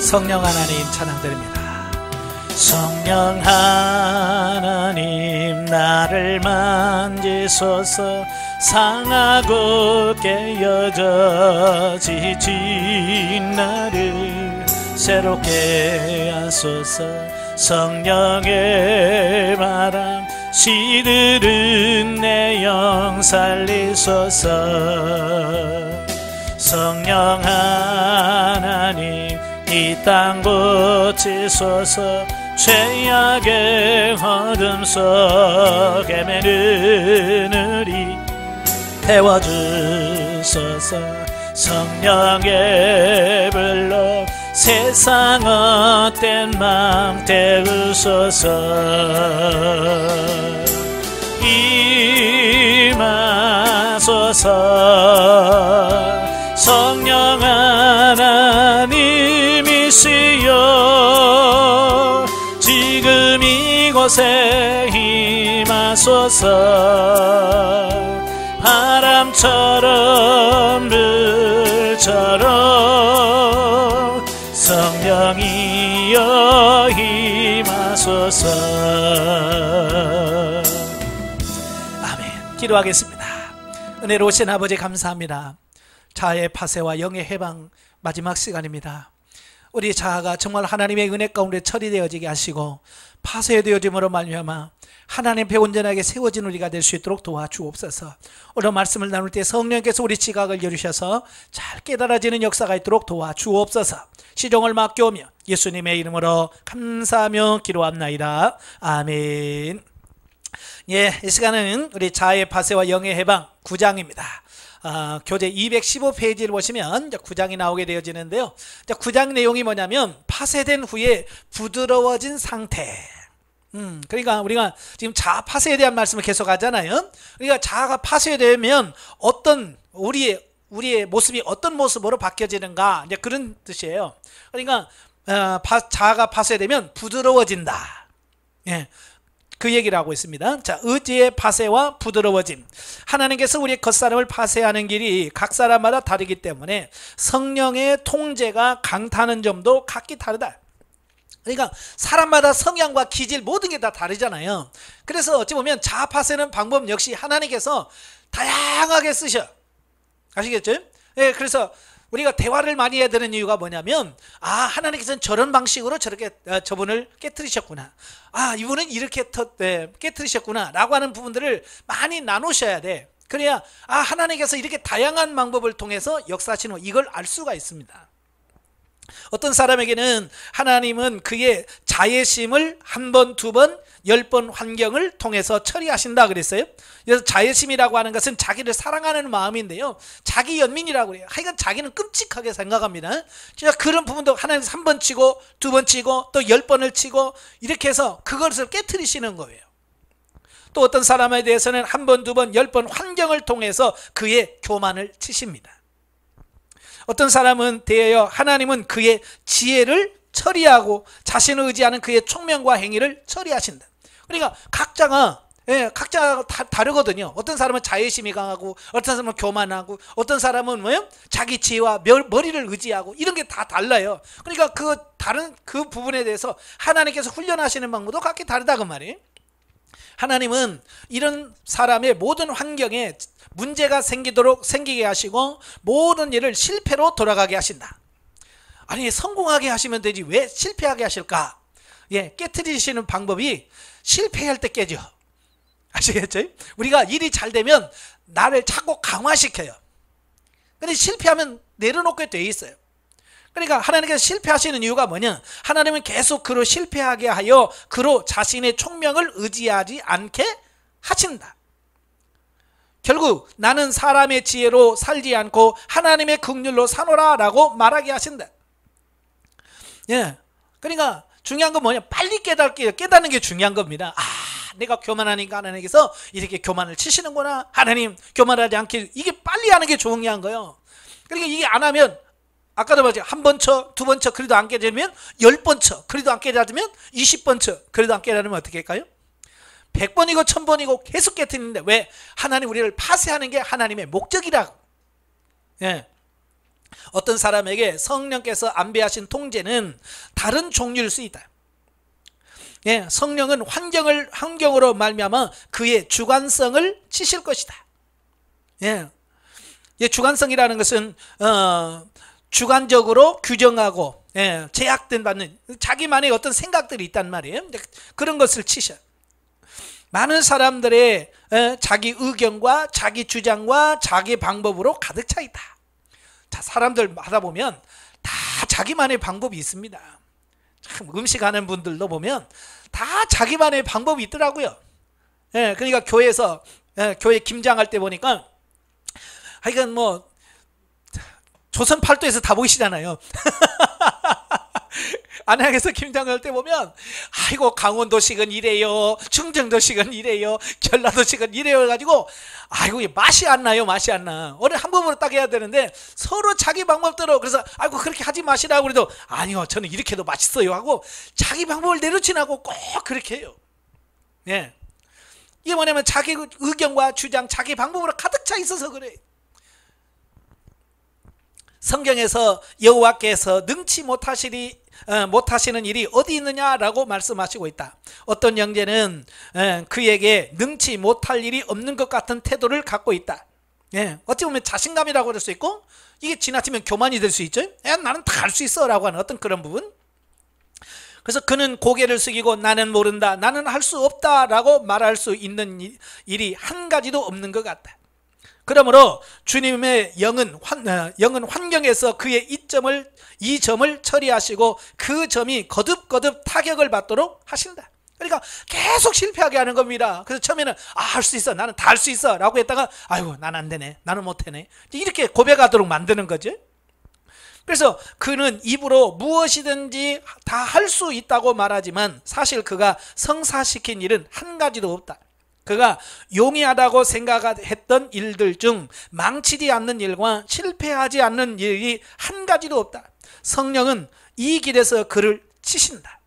성령 하나님 찬양드립니다. 성령 하나님 나를 만지소서. 상하고 깨어져 지친 나를 새롭게 하소서. 성령의 바람 시들은 내 영 살리소서. 성령 하나님 이 땅 고치소서. 죄악의 어둠 속에 매는 우리 태워주소서. 성령의 불로 세상 헛된 맘 태우소서. 임하소서. 성령 하나님이시여 지금 이곳에 임하소서. 바람처럼 불처럼 성령이여 임하소서. 아멘. 기도하겠습니다. 은혜로우신 아버지 감사합니다. 자아의 파쇄와 영의 해방 마지막 시간입니다. 우리 자아가 정말 하나님의 은혜 가운데 처리되어지게 하시고 파쇄되어짐으로 말미암아 하나님 배 온전하게 세워진 우리가 될 수 있도록 도와주옵소서. 오늘 말씀을 나눌 때 성령께서 우리 지각을 열으셔서 잘 깨달아지는 역사가 있도록 도와주옵소서. 시종을 맡겨오며 예수님의 이름으로 감사하며 기도합나이다. 아멘. 예, 이 시간은 우리 자아의 파쇄와 영의 해방 9장입니다. 교재 215페이지를 보시면 9장이 나오게 되어지는데요. 9장 내용이 뭐냐면 파쇄된 후에 부드러워진 상태. 그러니까 우리가 지금 자아 파쇄에 대한 말씀을 계속 하잖아요. 그러니까 자아가 파쇄되면 어떤 우리의 모습이 어떤 모습으로 바뀌어지는가, 이제 그런 뜻이에요. 그러니까 자아가 파쇄되면 부드러워진다. 예. 그 얘기를 하고 있습니다. 자, 의지의 파쇄와 부드러워짐. 하나님께서 우리의 겉사람을 파쇄하는 길이 각 사람마다 다르기 때문에 성령의 통제가 강타하는 점도 각기 다르다. 그러니까 사람마다 성향과 기질 모든 게 다 다르잖아요. 그래서 어찌 보면 자아 파쇄는 방법 역시 하나님께서 다양하게 쓰셔. 아시겠죠? 예, 그래서 우리가 대화를 많이 해야 되는 이유가 뭐냐면, 하나님께서는 저런 방식으로 저렇게 저분을 깨트리셨구나, 이분은 이렇게 깨트리셨구나 라고 하는 부분들을 많이 나누셔야 돼. 그래야 하나님께서 이렇게 다양한 방법을 통해서 역사하시는 이걸 알 수가 있습니다. 어떤 사람에게는 하나님은 그의 자애심을 한 번, 두 번, 10번 환경을 통해서 처리하신다 그랬어요. 그래서 자애심이라고 하는 것은 자기를 사랑하는 마음인데요, 자기 연민이라고 그래요. 하여간 자기는 끔찍하게 생각합니다. 진짜 그런 부분도 하나님께서 한 번 치고 두 번 치고 또 10번을 치고 이렇게 해서 그것을 깨트리시는 거예요. 또 어떤 사람에 대해서는 한 번, 두 번, 10번 환경을 통해서 그의 교만을 치십니다. 어떤 사람은 대하여 하나님은 그의 지혜를 처리하고 자신을 의지하는 그의 총명과 행위를 처리하신다. 그러니까 각자가 다르거든요. 어떤 사람은 자애심이 강하고, 어떤 사람은 교만하고, 어떤 사람은 자기 지혜와 머리를 의지하고, 이런 게 다 달라요. 그러니까 그 다른 그 부분에 대해서 하나님께서 훈련하시는 방법도 각기 다르다 그 말이에요. 하나님은 이런 사람의 모든 환경에 문제가 생기게 하시고 모든 일을 실패로 돌아가게 하신다. 아니, 성공하게 하시면 되지 왜 실패하게 하실까? 예, 깨트리시는 방법이 실패할 때 깨져. 아시겠죠? 우리가 일이 잘 되면 나를 자꾸 강화시켜요. 근데 실패하면 내려놓게 돼 있어요. 그러니까 하나님께서 실패하시는 이유가 뭐냐? 하나님은 계속 그로 실패하게 하여 그로 자신의 총명을 의지하지 않게 하신다. 결국 나는 사람의 지혜로 살지 않고 하나님의 긍휼로 사노라 라고 말하게 하신다. 예, 그러니까 중요한 건 뭐냐? 빨리 깨닫는 게 중요한 겁니다. 내가 교만하니까 하나님께서 이렇게 교만을 치시는구나. 하나님 교만하지 않게, 이게 빨리 하는 게 중요한 거예요. 그러니까 이게 안 하면, 아까도 말했죠. 한 번 쳐, 두 번 쳐, 그래도 안 깨닫으면 10번 쳐, 그래도 안 깨닫으면 20번 쳐, 그래도 안 깨닫으면 어떻게 할까요? 100번이고 1000번이고 계속 깨뜨리는데, 왜? 하나님 우리를 파쇄하는 게 하나님의 목적이라고. 예. 어떤 사람에게 성령께서 안배하신 통제는 다른 종류일 수 있다. 예, 성령은 환경으로 말미암아 그의 주관성을 치실 것이다. 예, 주관성이라는 것은 주관적으로 규정하고 제약된 받는 자기만의 어떤 생각들이 있단 말이에요. 그런 것을 치셔. 많은 사람들의 자기 의견과 자기 주장과 자기 방법으로 가득 차 있다. 자, 사람들 하다 보면 다 자기만의 방법이 있습니다. 참 음식하는 분들도 보면 다 자기만의 방법이 있더라고요. 그러니까 교회에서 교회 김장할 때 보니까 하여간 뭐 조선 팔도에서 다 보이시잖아요. 안양에서 김장할 때 보면 아이고 강원도식은 이래요, 충청도식은 이래요, 전라도식은 이래요 가지고 아이고 맛이 안 나요. 맛이 안 나. 오늘 한 번으로 딱 해야 되는데 서로 자기 방법대로. 그래서 아이고 그렇게 하지 마시라고 그래도 아니요 저는 이렇게 해도 맛있어요 하고 자기 방법을 내려치나고 꼭 그렇게 해요. 예, 이게 뭐냐면 자기 의견과 주장, 자기 방법으로 가득 차 있어서 그래. 성경에서 여호와께서 능치 못하시는 일이 어디 있느냐라고 말씀하시고 있다. 어떤 형제는 그에게 능치 못할 일이 없는 것 같은 태도를 갖고 있다. 어찌 보면 자신감이라고 그럴 수 있고, 이게 지나치면 교만이 될 수 있죠. 나는 다 할 수 있어 라고 하는 어떤 그런 부분. 그래서 그는 고개를 숙이고 나는 모른다, 나는 할 수 없다 라고 말할 수 있는 일이 한 가지도 없는 것 같다. 그러므로 주님의 영은 환경에서 그의 이 점을 처리하시고 그 점이 거듭거듭 타격을 받도록 하신다. 그러니까 계속 실패하게 하는 겁니다. 그래서 처음에는 할 수 있어, 나는 다 할 수 있어 라고 했다가 아이고 난 안 되네, 나는 못하네, 이렇게 고백하도록 만드는 거죠. 그래서 그는 입으로 무엇이든지 다 할 수 있다고 말하지만 사실 그가 성사시킨 일은 한 가지도 없다. 그가 용이하다고 생각했던 일들 중 망치지 않는 일과 실패하지 않는 일이 한 가지도 없다. 성령은 이 길에서 그를 치신다.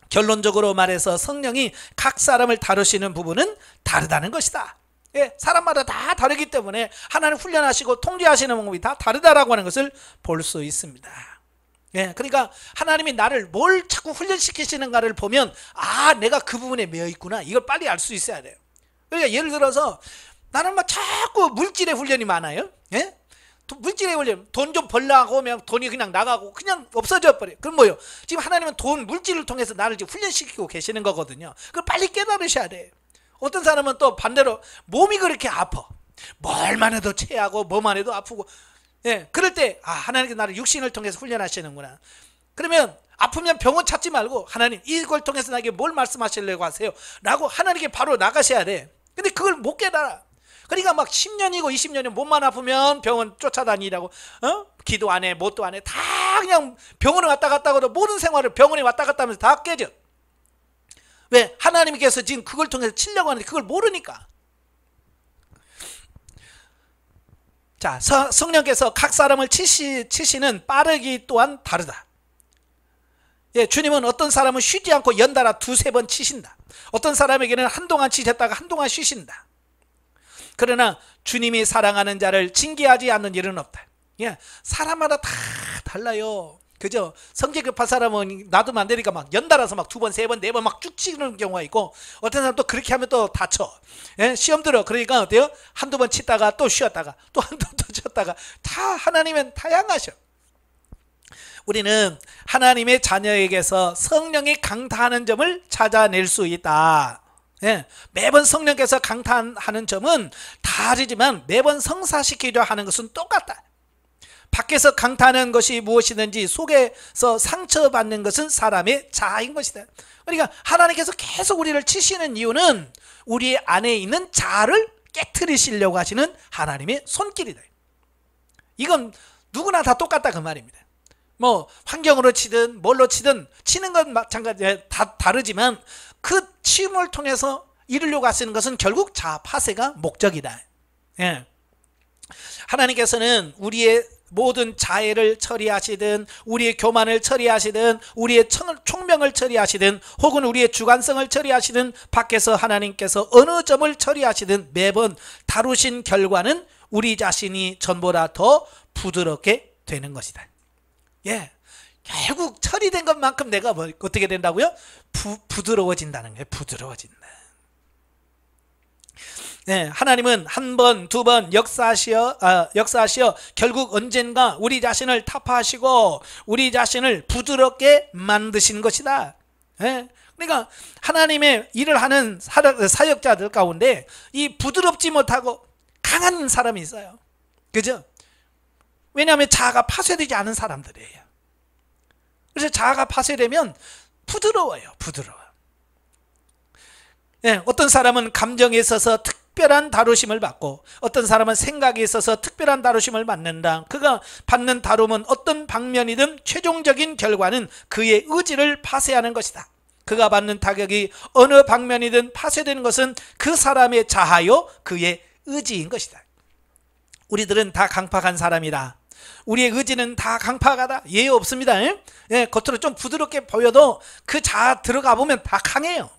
결론적으로 말해서 성령이 각 사람을 다루시는 부분은 다르다는 것이다. 사람마다 다 다르기 때문에 하나님 훈련하시고 통제하시는 방법이 다 다르다라고 하는 것을 볼 수 있습니다. 그러니까 하나님이 나를 뭘 자꾸 훈련시키시는가를 보면 내가 그 부분에 매여 있구나, 이걸 빨리 알 수 있어야 돼요. 그러니까 예를 들어서 나는 막 자꾸 물질의 훈련이 많아요. 물질의 훈련, 돈 좀 벌려고 하면 돈이 그냥 나가고 그냥 없어져 버려요. 그럼 뭐요? 지금 하나님은 돈, 물질을 통해서 나를 지금 훈련시키고 계시는 거거든요. 그걸 빨리 깨달으셔야 돼요. 어떤 사람은 또 반대로 몸이 그렇게 아파, 뭘만 해도 체하고 뭐만 해도 아프고, 그럴 때 하나님께서 나를 육신을 통해서 훈련하시는구나. 그러면 아프면 병원 찾지 말고 하나님 이걸 통해서 나에게 뭘 말씀하시려고 하세요 라고 하나님께 바로 나가셔야 돼. 근데 그걸 못 깨달아. 그러니까 막 10년이고 20년이 몸만 아프면 병원 쫓아다니라고, 기도 안 해, 뭣도 안 해, 다 그냥 병원에 왔다 갔다 하고 모든 생활을 병원에 왔다 갔다 하면서 다 깨져. 왜? 하나님께서 지금 그걸 통해서 치려고 하는데 그걸 모르니까. 자, 성령께서 각 사람을 치시는 빠르기 또한 다르다. 주님은 어떤 사람은 쉬지 않고 연달아 두세 번 치신다. 어떤 사람에게는 한동안 치셨다가 한동안 쉬신다. 그러나 주님이 사랑하는 자를 징계하지 않는 일은 없다. 사람마다 다 달라요. 그죠? 성질 급한 사람은 놔두면 안 되니까 막 연달아서 막 두 번, 세 번, 네 번 막 쭉 치는 경우가 있고, 어떤 사람 또 그렇게 하면 또 다쳐. 시험 들어. 그러니까 어때요? 한두 번 치다가 또 쉬었다가 또 한두 번 또 쳤다가, 다 하나님은 다양하셔. 우리는 하나님의 자녀에게서 성령이 강타하는 점을 찾아낼 수 있다. 매번 성령께서 강타하는 점은 다르지만 매번 성사시키려 하는 것은 똑같다. 밖에서 강타하는 것이 무엇이든지 속에서 상처받는 것은 사람의 자아인 것이다. 그러니까 하나님께서 계속 우리를 치시는 이유는 우리 안에 있는 자아를 깨트리시려고 하시는 하나님의 손길이다. 이건 누구나 다 똑같다 그 말입니다. 뭐 환경으로 치든 뭘로 치든 치는 건 마찬가지, 다 다르지만 그 치움을 통해서 이루려고 하시는 것은 결국 자아 파쇄가 목적이다. 하나님께서는 우리의 모든 자애를 처리하시든 우리의 교만을 처리하시든 우리의 총명을 처리하시든 혹은 우리의 주관성을 처리하시든 밖에서 하나님께서 어느 점을 처리하시든 매번 다루신 결과는 우리 자신이 전보다 더 부드럽게 되는 것이다. 예, 결국 처리된 것만큼 내가 뭐 어떻게 된다고요? 부드러워진다는 거예요. 부드러워진다. 예, 하나님은 한 번, 두 번 역사하시어 결국 언젠가 우리 자신을 타파하시고 우리 자신을 부드럽게 만드신 것이다. 예, 그러니까 하나님의 일을 하는 사역자들 가운데 이 부드럽지 못하고 강한 사람이 있어요. 그죠? 왜냐하면 자아가 파쇄되지 않은 사람들이에요. 그래서 자아가 파쇄되면 부드러워요. 부드러워. 예, 어떤 사람은 감정에 있어서 특별한 다루심을 받고 어떤 사람은 생각에 있어서 특별한 다루심을 받는다. 그가 받는 다룸은 어떤 방면이든 최종적인 결과는 그의 의지를 파쇄하는 것이다. 그가 받는 타격이 어느 방면이든 파쇄되는 것은 그 사람의 자아요 그의 의지인 것이다. 우리들은 다 강팍한 사람이다. 우리의 의지는 다 강팍하다. 예의 없습니다. 예, 겉으로 좀 부드럽게 보여도 그 자아 들어가 보면 다 강해요.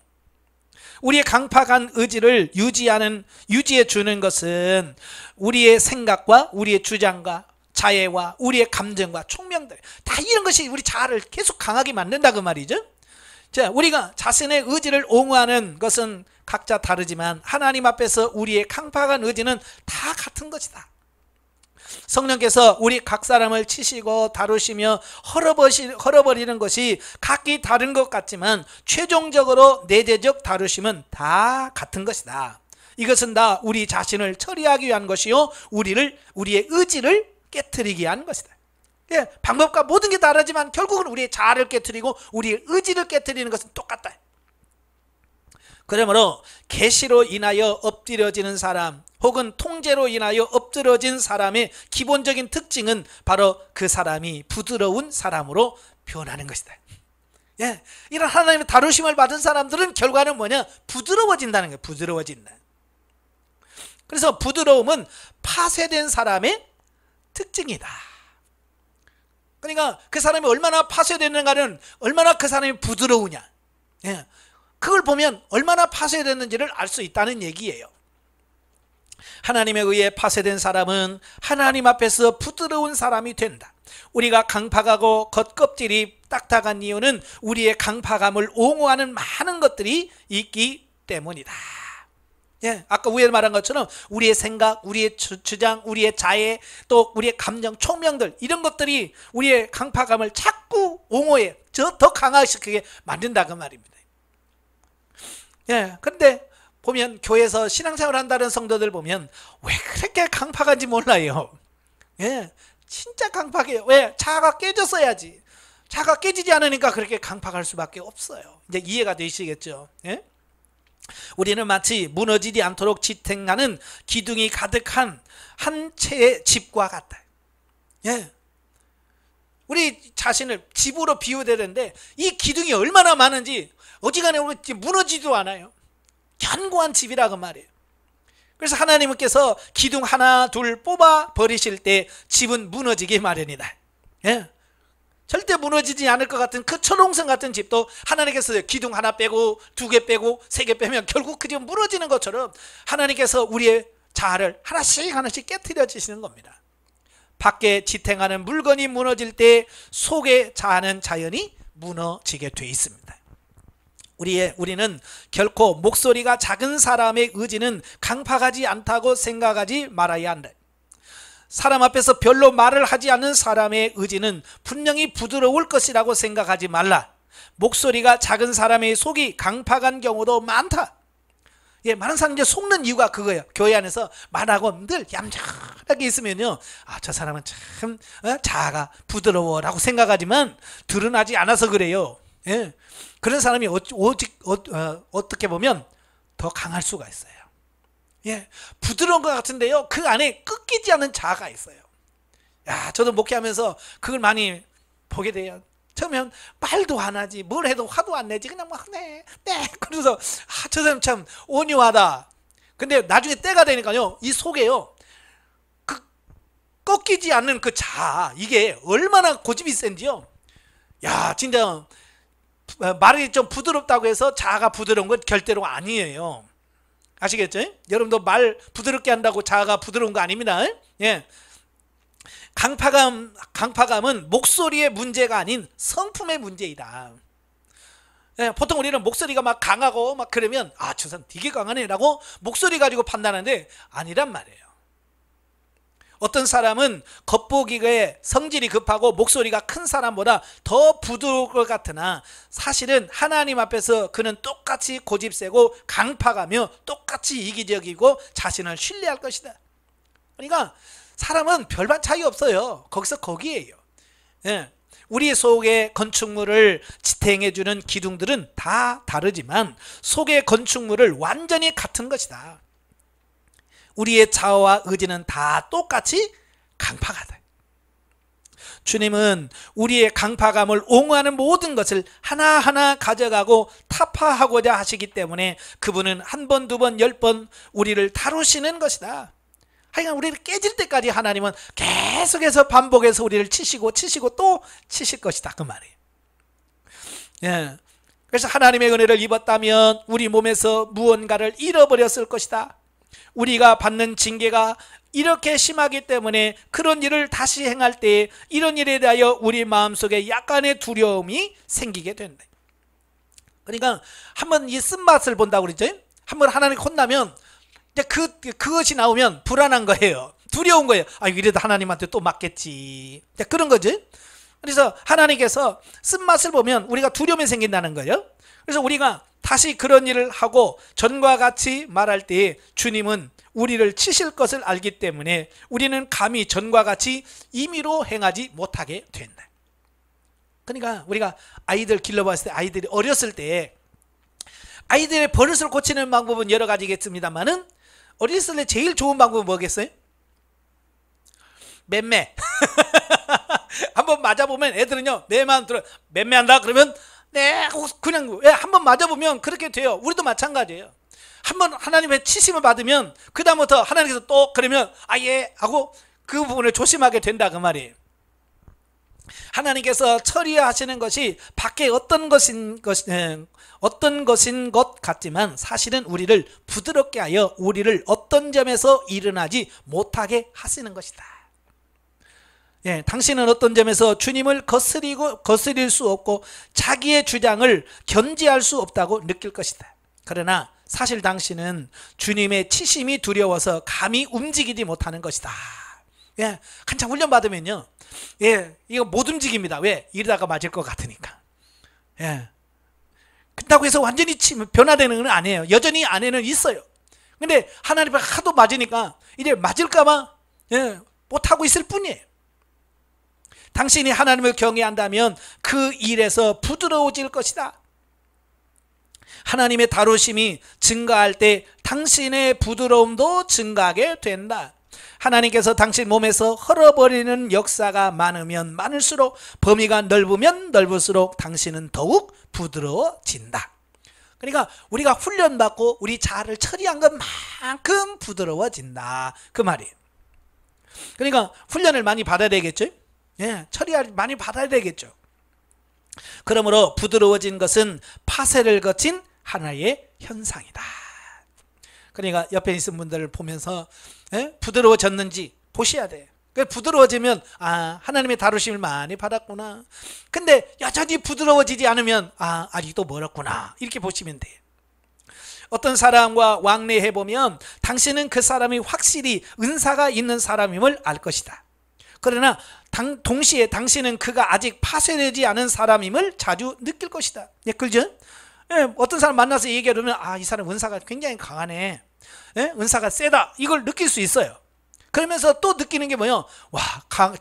우리의 강팍한 의지를 유지해 주는 것은 우리의 생각과 우리의 주장과 자애와 우리의 감정과 총명들 다 이런 것이 우리 자아를 계속 강하게 만든다 그 말이죠. 자, 우리가 자신의 의지를 옹호하는 것은 각자 다르지만 하나님 앞에서 우리의 강팍한 의지는 다 같은 것이다. 성령께서 우리 각 사람을 치시고 다루시며 헐어버리는 것이 각기 다른 것 같지만 최종적으로 내재적 다루심은 다 같은 것이다. 이것은 다 우리 자신을 처리하기 위한 것이요 우리의 의지를 깨트리기 위한 것이다. 예, 방법과 모든 게 다르지만 결국은 우리의 자아를 깨트리고 우리의 의지를 깨트리는 것은 똑같다. 그러므로 계시로 인하여 엎드려지는 사람 혹은 통제로 인하여 엎드러진 사람의 기본적인 특징은 바로 그 사람이 부드러운 사람으로 변하는 것이다. 예, 이런 하나님의 다루심을 받은 사람들은 결과는 뭐냐? 부드러워진다는 거예요. 부드러워진다. 그래서 부드러움은 파쇄된 사람의 특징이다. 그러니까 그 사람이 얼마나 파쇄됐는가는 얼마나 그 사람이 부드러우냐. 예, 그걸 보면 얼마나 파쇄됐는지를 알 수 있다는 얘기예요. 하나님에 의해 파쇄된 사람은 하나님 앞에서 부드러운 사람이 된다. 우리가 강팍하고 겉껍질이 딱딱한 이유는 우리의 강팍함을 옹호하는 많은 것들이 있기 때문이다. 예, 아까 위에 말한 것처럼 우리의 생각, 우리의 주장, 우리의 자애, 또 우리의 감정, 총명들 이런 것들이 우리의 강팍함을 자꾸 옹호해 더 강화시키게 만든다 그 말입니다. 예, 그런데 보면 교회에서 신앙생활 한다는 성도들 보면 왜 그렇게 강팍한지 몰라요. 예, 진짜 강팍해요. 왜? 자아가 깨졌어야지. 자아가 깨지지 않으니까 그렇게 강팍할 수밖에 없어요. 이제 이해가 되시겠죠? 예? 우리는 마치 무너지지 않도록 지탱하는 기둥이 가득한 한 채의 집과 같다. 예, 우리 자신을 집으로 비유되는데 이 기둥이 얼마나 많은지 어지간해 무너지지도 않아요. 견고한 집이라고 말이에요. 그래서 하나님께서 기둥 하나 둘 뽑아 버리실 때 집은 무너지기 마련이다. 예, 절대 무너지지 않을 것 같은 그 천홍성 같은 집도 하나님께서 기둥 하나 빼고 두 개 빼고 세 개 빼면 결국 그 집은 무너지는 것처럼 하나님께서 우리의 자아를 하나씩 깨트려 주시는 겁니다. 밖에 지탱하는 물건이 무너질 때 속의 자아는 자연히 무너지게 돼 있습니다. 우리는 결코 목소리가 작은 사람의 의지는 강팍하지 않다고 생각하지 말아야 한다. 사람 앞에서 별로 말을 하지 않는 사람의 의지는 분명히 부드러울 것이라고 생각하지 말라. 목소리가 작은 사람의 속이 강팍한 경우도 많다. 예, 많은 사람들이 속는 이유가 그거예요. 교회 안에서 말하고 늘 얌전하게 있으면요, 아, 저 사람은 참 자아가 부드러워라고 생각하지만 드러나지 않아서 그래요. 예, 그런 사람이 어떻게 보면 더 강할 수가 있어요. 예, 부드러운 것 같은데요, 그 안에 꺾이지 않는 자아가 있어요. 야, 저도 목회하면서 그걸 많이 보게 돼요. 처음엔 말도 안 하지, 뭘 해도 화도 안 내지, 그냥 막 네. 그래서 아, 저 사람 참 온유하다. 근데 나중에 때가 되니까요, 이 속에요, 그 꺾이지 않는 그 자아, 이게 얼마나 고집이 센지요. 야, 진짜 말이 좀 부드럽다고 해서 자아가 부드러운 건 절대로 아니에요. 아시겠죠? 여러분도 말 부드럽게 한다고 자아가 부드러운 거 아닙니다. 예, 강파감은 목소리의 문제가 아닌 성품의 문제이다. 예, 보통 우리는 목소리가 막 강하고 막 그러면 아, 저 사람 되게 강하네 라고 목소리 가지고 판단하는데 아니란 말이에요. 어떤 사람은 겉보기에 성질이 급하고 목소리가 큰 사람보다 더 부드러울 것 같으나 사실은 하나님 앞에서 그는 똑같이 고집세고 강파가며 똑같이 이기적이고 자신을 신뢰할 것이다. 그러니까 사람은 별반 차이 없어요. 거기서 거기에요. 예. 우리 속의 건축물을 지탱해주는 기둥들은 다 다르지만 속의 건축물을 완전히 같은 것이다. 우리의 자아와 의지는 다 똑같이 강파가다. 주님은 우리의 강파감을 옹호하는 모든 것을 하나하나 가져가고 타파하고자 하시기 때문에 그분은 한 번, 두 번, 10번 우리를 다루시는 것이다. 하여간 우리를 깨질 때까지 하나님은 계속해서 반복해서 우리를 치시고 또 치실 것이다, 그 말이에요. 예. 그래서 하나님의 은혜를 입었다면 우리 몸에서 무언가를 잃어버렸을 것이다. 우리가 받는 징계가 이렇게 심하기 때문에 그런 일을 다시 행할 때 이런 일에 대하여 우리 마음속에 약간의 두려움이 생기게 된다. 그러니까 한번 이 쓴맛을 본다고 그러죠. 한번 하나님 혼나면 이제 그것이 나오면 불안한 거예요. 두려운 거예요. 아, 이래도 하나님한테 또 맞겠지. 그런 거죠. 그래서 하나님께서 쓴맛을 보면 우리가 두려움이 생긴다는 거예요. 그래서 우리가 다시 그런 일을 하고 전과 같이 말할 때 주님은 우리를 치실 것을 알기 때문에 우리는 감히 전과 같이 임의로 행하지 못하게 된다. 그러니까 우리가 아이들 길러봤을 때, 아이들이 어렸을 때 아이들의 버릇을 고치는 방법은 여러 가지겠습니다만은 어렸을 때 제일 좋은 방법은 뭐겠어요? 맴매. 한번 맞아보면 애들은요, 내 마음 들어 맴매한다 그러면 네 그냥 한번 맞아보면 그렇게 돼요. 우리도 마찬가지예요. 한번 하나님의 치심을 받으면 그 다음부터 하나님께서 또 그러면 아예 하고 그 부분을 조심하게 된다, 그 말이에요. 하나님께서 처리하시는 것이 밖에 어떤 것인 것 같지만 사실은 우리를 부드럽게 하여 우리를 어떤 점에서 일어나지 못하게 하시는 것이다. 예, 당신은 어떤 점에서 주님을 거스릴 수 없고 자기의 주장을 견지할 수 없다고 느낄 것이다. 그러나 사실 당신은 주님의 치심이 두려워서 감히 움직이지 못하는 것이다. 예, 한참 훈련 받으면요, 예, 이거 못 움직입니다. 왜? 이러다가 맞을 것 같으니까. 예, 그렇다고 해서 완전히 변화되는 건 아니에요. 여전히 안에는 있어요. 근데 하나님을 하도 맞으니까 이제 맞을까봐 못하고 있을 뿐이에요. 당신이 하나님을 경외한다면 그 일에서 부드러워질 것이다. 하나님의 다루심이 증가할 때 당신의 부드러움도 증가하게 된다. 하나님께서 당신 몸에서 흘러버리는 역사가 많으면 많을수록, 범위가 넓으면 넓을수록 당신은 더욱 부드러워진다. 그러니까 우리가 훈련받고 우리 자아를 처리한 것만큼 부드러워진다, 그 말이에요. 그러니까 훈련을 많이 받아야 되겠죠. 예, 많이 받아야 되겠죠. 그러므로 부드러워진 것은 파쇄를 거친 하나의 현상이다. 그러니까 옆에 있는 분들을 보면서 부드러워졌는지 보셔야 돼요. 부드러워지면 아, 하나님의 다루심을 많이 받았구나. 근데 여전히 부드러워지지 않으면 아, 아직도 멀었구나, 이렇게 보시면 돼요. 어떤 사람과 왕래해보면 당신은 그 사람이 확실히 은사가 있는 사람임을 알 것이다. 그러나 동시에 당신은 그가 아직 파쇄되지 않은 사람임을 자주 느낄 것이다. 예, 그죠? 예, 어떤 사람 만나서 얘기하면 아, 이 사람 은사가 굉장히 강하네, 예? 은사가 세다, 이걸 느낄 수 있어요. 그러면서 또 느끼는 게 뭐예요? 와,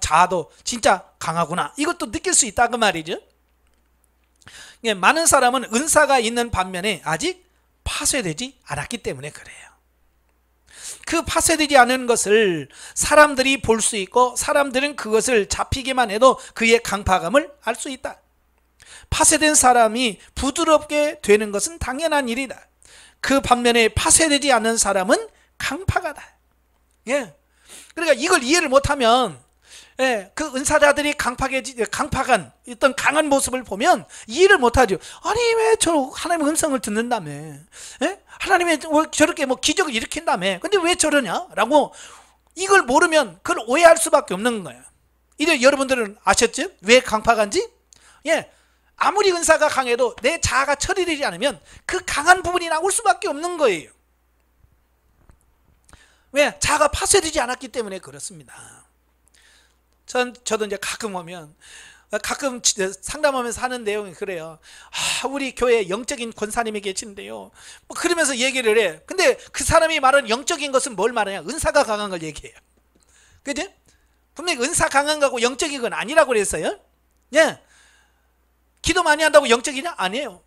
자아도 진짜 강하구나, 이것도 느낄 수 있다, 그 말이죠. 예, 많은 사람은 은사가 있는 반면에 아직 파쇄되지 않았기 때문에 그래요. 그 파쇄되지 않은 것을 사람들이 볼 수 있고 사람들은 그것을 잡히기만 해도 그의 강파감을 알 수 있다. 파쇄된 사람이 부드럽게 되는 것은 당연한 일이다. 그 반면에 파쇄되지 않은 사람은 강파가다. 예. 그러니까 이걸 이해를 못하면, 예, 그 은사자들이 강파간 어떤 강한 모습을 보면 이해를 못하죠. 아니, 왜 저 하나님의 음성을 듣는다며, 예? 하나님의 저렇게 뭐 기적을 일으킨다며, 근데 왜 저러냐? 라고 이걸 모르면 그걸 오해할 수밖에 없는 거예요. 이제 여러분들은 아셨죠? 왜 강팍한지? 예, 아무리 은사가 강해도 내 자아가 처리되지 않으면 그 강한 부분이 나올 수밖에 없는 거예요. 왜? 자아가 파쇄되지 않았기 때문에 그렇습니다. 저도 이제 가끔 상담하면서 하는 내용이 그래요. 우리 교회에 영적인 권사님이 계신데요, 뭐 그러면서 얘기를 해. 근데 그 사람이 말하는 영적인 것은 뭘 말하냐? 은사가 강한 걸 얘기해요. 그죠? 분명히 은사 강한 거고 영적인 건 아니라고 그랬어요. 예. 기도 많이 한다고 영적이냐? 아니에요.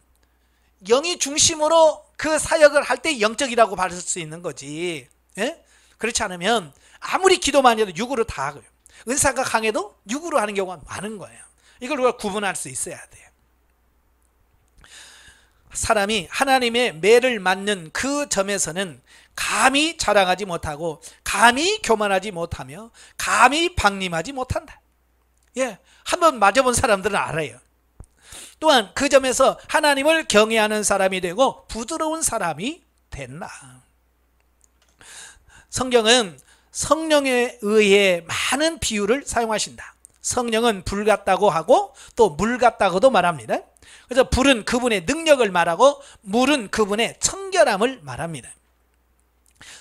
영이 중심으로 그 사역을 할 때 영적이라고 받을 수 있는 거지. 예? 그렇지 않으면 아무리 기도 많이 해도 육으로 다 하고요. 은사가 강해도 육으로 하는 경우가 많은 거예요. 이걸 우리가 구분할 수 있어야 돼요. 사람이 하나님의 매를 맞는 그 점에서는 감히 자랑하지 못하고 감히 교만하지 못하며 감히 방림하지 못한다. 예, 한번 맞아본 사람들은 알아요. 또한 그 점에서 하나님을 경외하는 사람이 되고 부드러운 사람이 된다. 성경은 성령에 의해 많은 비유를 사용하신다. 성령은 불 같다고 하고 또 물 같다고도 말합니다. 그래서 불은 그분의 능력을 말하고 물은 그분의 청결함을 말합니다.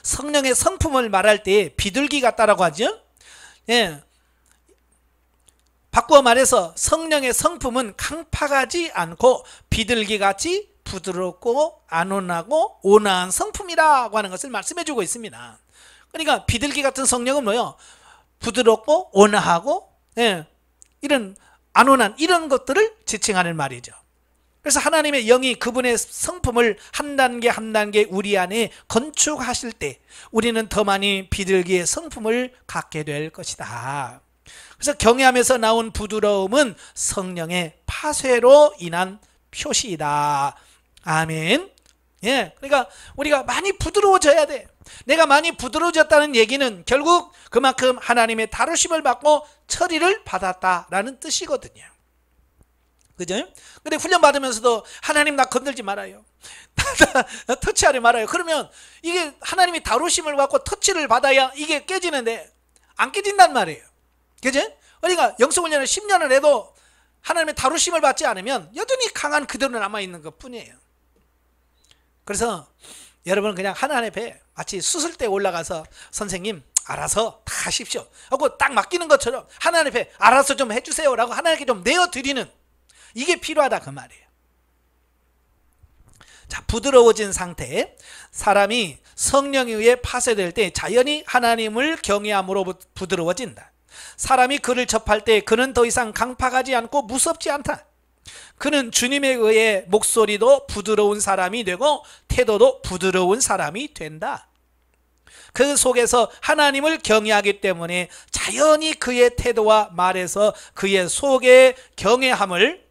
성령의 성품을 말할 때 비둘기 같다라고 하죠. 예. 바꾸어 말해서 성령의 성품은 강팍하지 않고 비둘기같이 부드럽고 안온하고 온화한 성품이라고 하는 것을 말씀해 주고 있습니다. 그러니까 비둘기 같은 성령은 뭐예요? 부드럽고 온화하고, 예, 이런 안온한 이런 것들을 지칭하는 말이죠. 그래서 하나님의 영이 그분의 성품을 한 단계 한 단계 우리 안에 건축하실 때 우리는 더 많이 비둘기의 성품을 갖게 될 것이다. 그래서 경외함에서 나온 부드러움은 성령의 파쇄로 인한 표시이다. 아멘. 예, 그러니까 우리가 많이 부드러워져야 돼. 내가 많이 부드러워졌다는 얘기는 결국 그만큼 하나님의 다루심을 받고 처리를 받았다라는 뜻이거든요. 그죠? 근데 훈련 받으면서도 하나님 나 건들지 말아요. 터치하지 말아요. 그러면 이게 하나님이 다루심을 받고 터치를 받아야 이게 깨지는데 안 깨진단 말이에요. 그죠? 그러니까 영성훈련을 10년을 해도 하나님의 다루심을 받지 않으면 여전히 강한 그대로 남아있는 것 뿐이에요. 그래서 여러분은 그냥 하나님 앞에 마치 수술대에 올라가서 선생님 알아서 다 하십시오 하고 딱 맡기는 것처럼 하나님 앞에 알아서 좀 해주세요 라고 하나님께 좀 내어드리는, 이게 필요하다 그 말이에요. 자, 부드러워진 상태, 사람이 성령에 의해 파쇄될 때 자연히 하나님을 경외함으로 부드러워진다. 사람이 그를 접할 때 그는 더 이상 강팍하지 않고 무섭지 않다. 그는 주님에 의해 목소리도 부드러운 사람이 되고 태도도 부드러운 사람이 된다. 그 속에서 하나님을 경외하기 때문에 자연히 그의 태도와 말에서 그의 속의 경외함을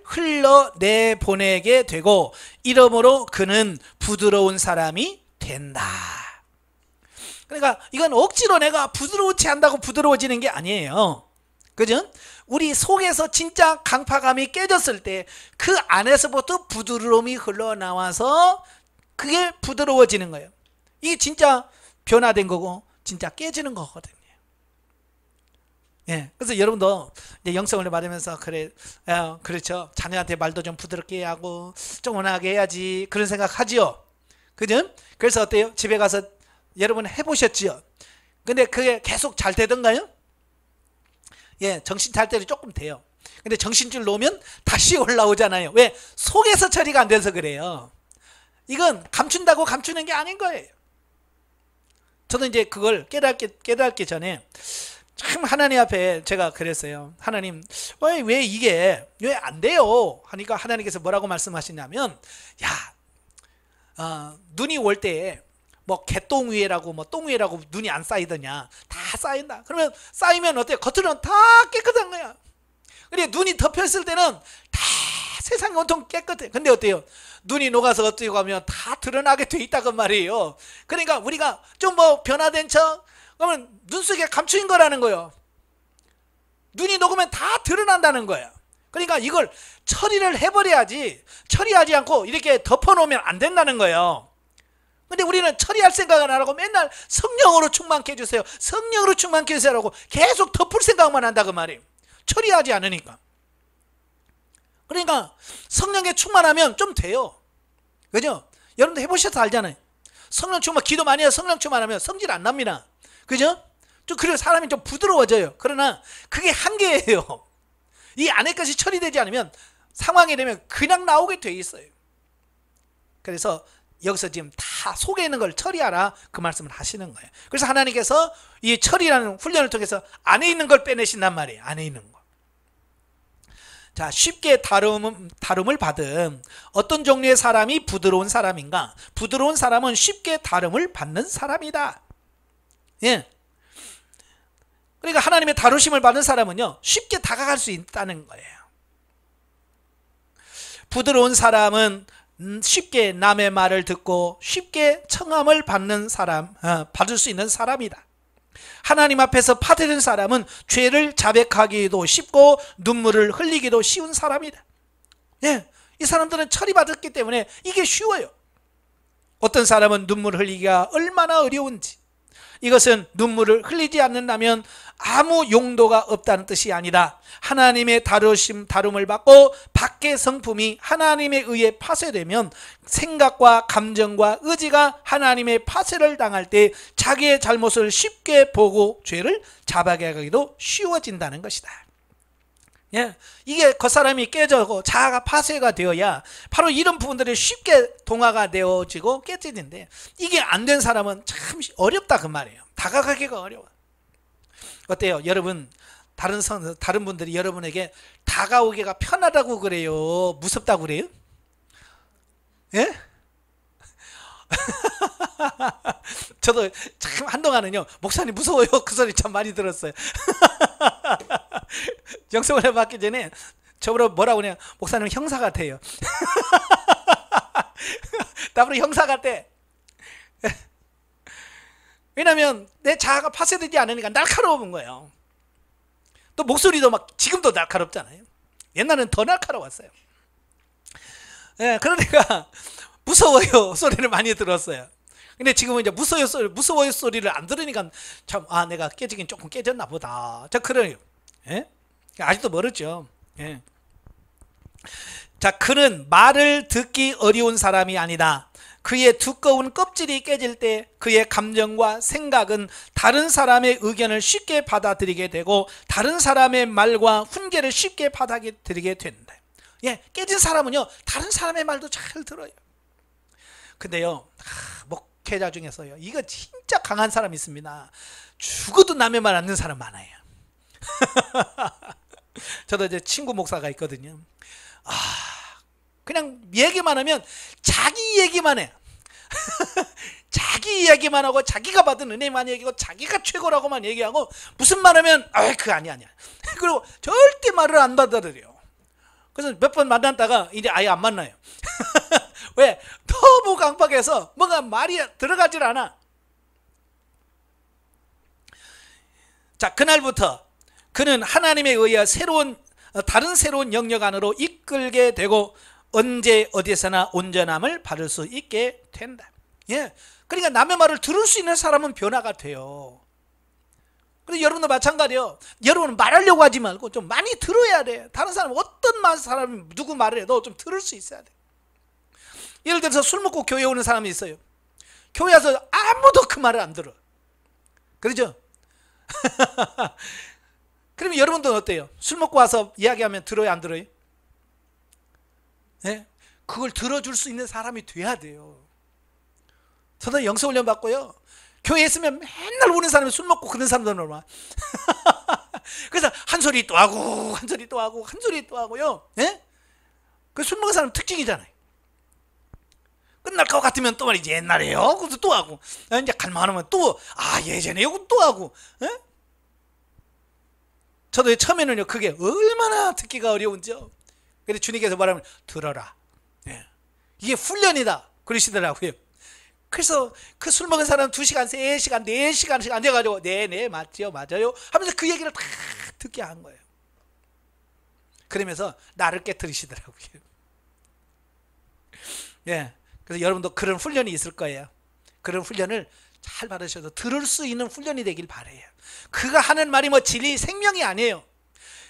흘러내보내게 되고 이러므로 그는 부드러운 사람이 된다. 그러니까 이건 억지로 내가 부드러워지 한다고 부드러워지는 게 아니에요. 그죠? 우리 속에서 진짜 강팍함이 깨졌을 때 그 안에서부터 부드러움이 흘러나와서 그게 부드러워지는 거예요. 이게 진짜 변화된 거고 진짜 깨지는 거거든요. 예, 그래서 여러분도 이제 영성을 받으면서 그렇죠. 자녀한테 말도 좀 부드럽게 하고 좀 온화하게 해야지 그런 생각 하지요. 그죠? 그래서 어때요? 집에 가서 여러분 해보셨지요? 근데 그게 계속 잘 되던가요? 예, 정신 잘 때도 조금 돼요. 근데 정신줄 놓으면 다시 올라오잖아요. 왜? 속에서 처리가 안 돼서 그래요. 이건 감춘다고 감추는 게 아닌 거예요. 저도 이제 그걸 깨닫기 전에 참 하나님 앞에 제가 그랬어요. 하나님, 왜 이게 왜 안 돼요? 하니까 하나님께서 뭐라고 말씀하시냐면, 야, 눈이 올 때 뭐 개똥 위에라고 뭐 똥 위에라고 눈이 안 쌓이더냐? 다 쌓인다. 그러면 쌓이면 어때요? 겉으로는 다 깨끗한 거야. 근데 눈이 덮였을 때는 다 세상이 온통 깨끗해. 근데 어때요? 눈이 녹아서 어떻게 하면 다 드러나게 돼 있다고 말이에요. 그러니까 우리가 좀 뭐 변화된 척 그러면 눈 속에 감추인 거라는 거예요. 눈이 녹으면 다 드러난다는 거예요. 그러니까 이걸 처리를 해버려야지, 처리하지 않고 이렇게 덮어놓으면 안 된다는 거예요. 근데 우리는 처리할 생각을 안 하고 맨날 성령으로 충만케 해주세요, 성령으로 충만케 해주세요라고 계속 덮을 생각만 한다 그 말이에요. 처리하지 않으니까. 그러니까 성령에 충만하면 좀 돼요. 그죠? 여러분도 해보셔서 알잖아요. 성령 충만, 기도 많이 해서 성령 충만하면 성질 안 납니다. 그죠? 좀 그래서 사람이 좀 부드러워져요. 그러나 그게 한계예요. 이 안에 것이 처리되지 않으면 상황이 되면 그냥 나오게 돼 있어요. 그래서 여기서 지금 다 속에 있는 걸 처리하라 그 말씀을 하시는 거예요. 그래서 하나님께서 이 처리라는 훈련을 통해서 안에 있는 걸 빼내신단 말이에요. 안에 있는 거. 자, 쉽게 다rum을 받은 어떤 종류의 사람이 부드러운 사람인가? 부드러운 사람은 쉽게 다rum을 받는 사람이다. 예. 그러니까 하나님의 다루심을 받는 사람은요, 쉽게 다가갈 수 있다는 거예요. 부드러운 사람은 쉽게 남의 말을 듣고 쉽게 청함을 받는 사람, 받을 수 있는 사람이다. 하나님 앞에서 파괴된 사람은 죄를 자백하기도 쉽고 눈물을 흘리기도 쉬운 사람이다. 예, 이 사람들은 처리받았기 때문에 이게 쉬워요. 어떤 사람은 눈물 흘리기가 얼마나 어려운지, 이것은 눈물을 흘리지 않는다면 아무 용도가 없다는 뜻이 아니다. 하나님의 다룸을 받고 밖의 성품이 하나님에 의해 파쇄되면 생각과 감정과 의지가 하나님의 파쇄를 당할 때 자기의 잘못을 쉽게 보고 죄를 자백하기도 쉬워진다는 것이다. 예, 이게 겉사람이 깨져고 자아가 파쇄가 되어야 바로 이런 부분들이 쉽게 동화가 되어지고 깨지는데, 이게 안 된 사람은 참 어렵다 그 말이에요. 다가가기가 어려워. 어때요? 여러분, 다른 분들이 여러분에게 다가오기가 편하다고 그래요? 무섭다고 그래요? 예? 저도 참 한동안은요, 목사님 무서워요 그 소리 참 많이 들었어요. 영성을 받기 전에 저보고 뭐라고 그냥, 목사님 형사 같아요. 나보고 형사 같아. 왜냐면 내 자아가 파쇄되지 않으니까 날카로운 거예요. 또 목소리도 막 지금도 날카롭잖아요. 옛날엔 더 날카로웠어요. 예, 그러니까 무서워요 소리를 많이 들었어요. 근데 지금은 이제 무서워요 소리를 안 들으니까 참, 내가 깨지긴 조금 깨졌나 보다. 자, 그래요. 예? 아직도 멀었죠. 예. 자, 그는 말을 듣기 어려운 사람이 아니다. 그의 두꺼운 껍질이 깨질 때 그의 감정과 생각은 다른 사람의 의견을 쉽게 받아들이게 되고 다른 사람의 말과 훈계를 쉽게 받아들이게 된다. 예, 깨진 사람은요, 다른 사람의 말도 잘 들어요. 근데요, 목회자 중에서요, 이거 진짜 강한 사람이 있습니다. 죽어도 남의 말 안 듣는 사람 많아요. 저도 이제 친구 목사가 있거든요. 그냥 얘기만 하면 자기 얘기만 해. 자기 얘기만 하고 자기가 받은 은혜만 얘기하고 자기가 최고라고만 얘기하고 무슨 말 하면 그거 아니야. 그리고 절대 말을 안 받아들여요. 그래서 몇 번 만났다가 이제 아예 안 만나요. 왜? 너무 강박해서 뭔가 말이 들어가질 않아. 자, 그날부터 그는 하나님에 의해 다른 새로운 영역 안으로 이끌게 되고 언제 어디서나 온전함을 받을 수 있게 된다. 예, 그러니까 남의 말을 들을 수 있는 사람은 변화가 돼요. 그래서 여러분도 마찬가지예요. 여러분은 말하려고 하지 말고 좀 많이 들어야 돼. 다른 사람 어떤 사람이 누구 말을 해도 좀 들을 수 있어야 돼. 예를 들어서 술 먹고 교회 오는 사람이 있어요. 교회 와서 아무도 그 말을 안 들어. 그렇죠? 그러면 여러분들은 어때요? 술 먹고 와서 이야기하면 들어요, 안 들어요? 네? 그걸 들어줄 수 있는 사람이 돼야 돼요. 저도 영성훈련 받고요, 교회에 있으면 맨날 오는 사람이 술 먹고 그런 사람들은 얼마. 그래서 한 소리 또 하고 한 소리 또 하고 한 소리 또 하고요. 네? 그 술 먹은 사람 특징이잖아요. 끝날 것 같으면 또 말이지, 옛날에요 그것도 또 하고, 이제 갈만하면 또 예전에요 또 하고. 네? 저도 처음에는요, 그게 얼마나 듣기가 어려운지요. 그래서 주님께서 말하면 들어라. 예. 이게 훈련이다 그러시더라고요. 그래서 그 술 먹은 사람 2시간, 3시간, 4시간씩 앉아가지고 네 맞지요, 맞아요 하면서 그 얘기를 다 듣게 한 거예요. 그러면서 나를 깨트리시더라고요. 예, 그래서 여러분도 그런 훈련이 있을 거예요. 그런 훈련을 잘 받으셔서 들을 수 있는 훈련이 되길 바라요. 그가 하는 말이 뭐 진리 생명이 아니에요.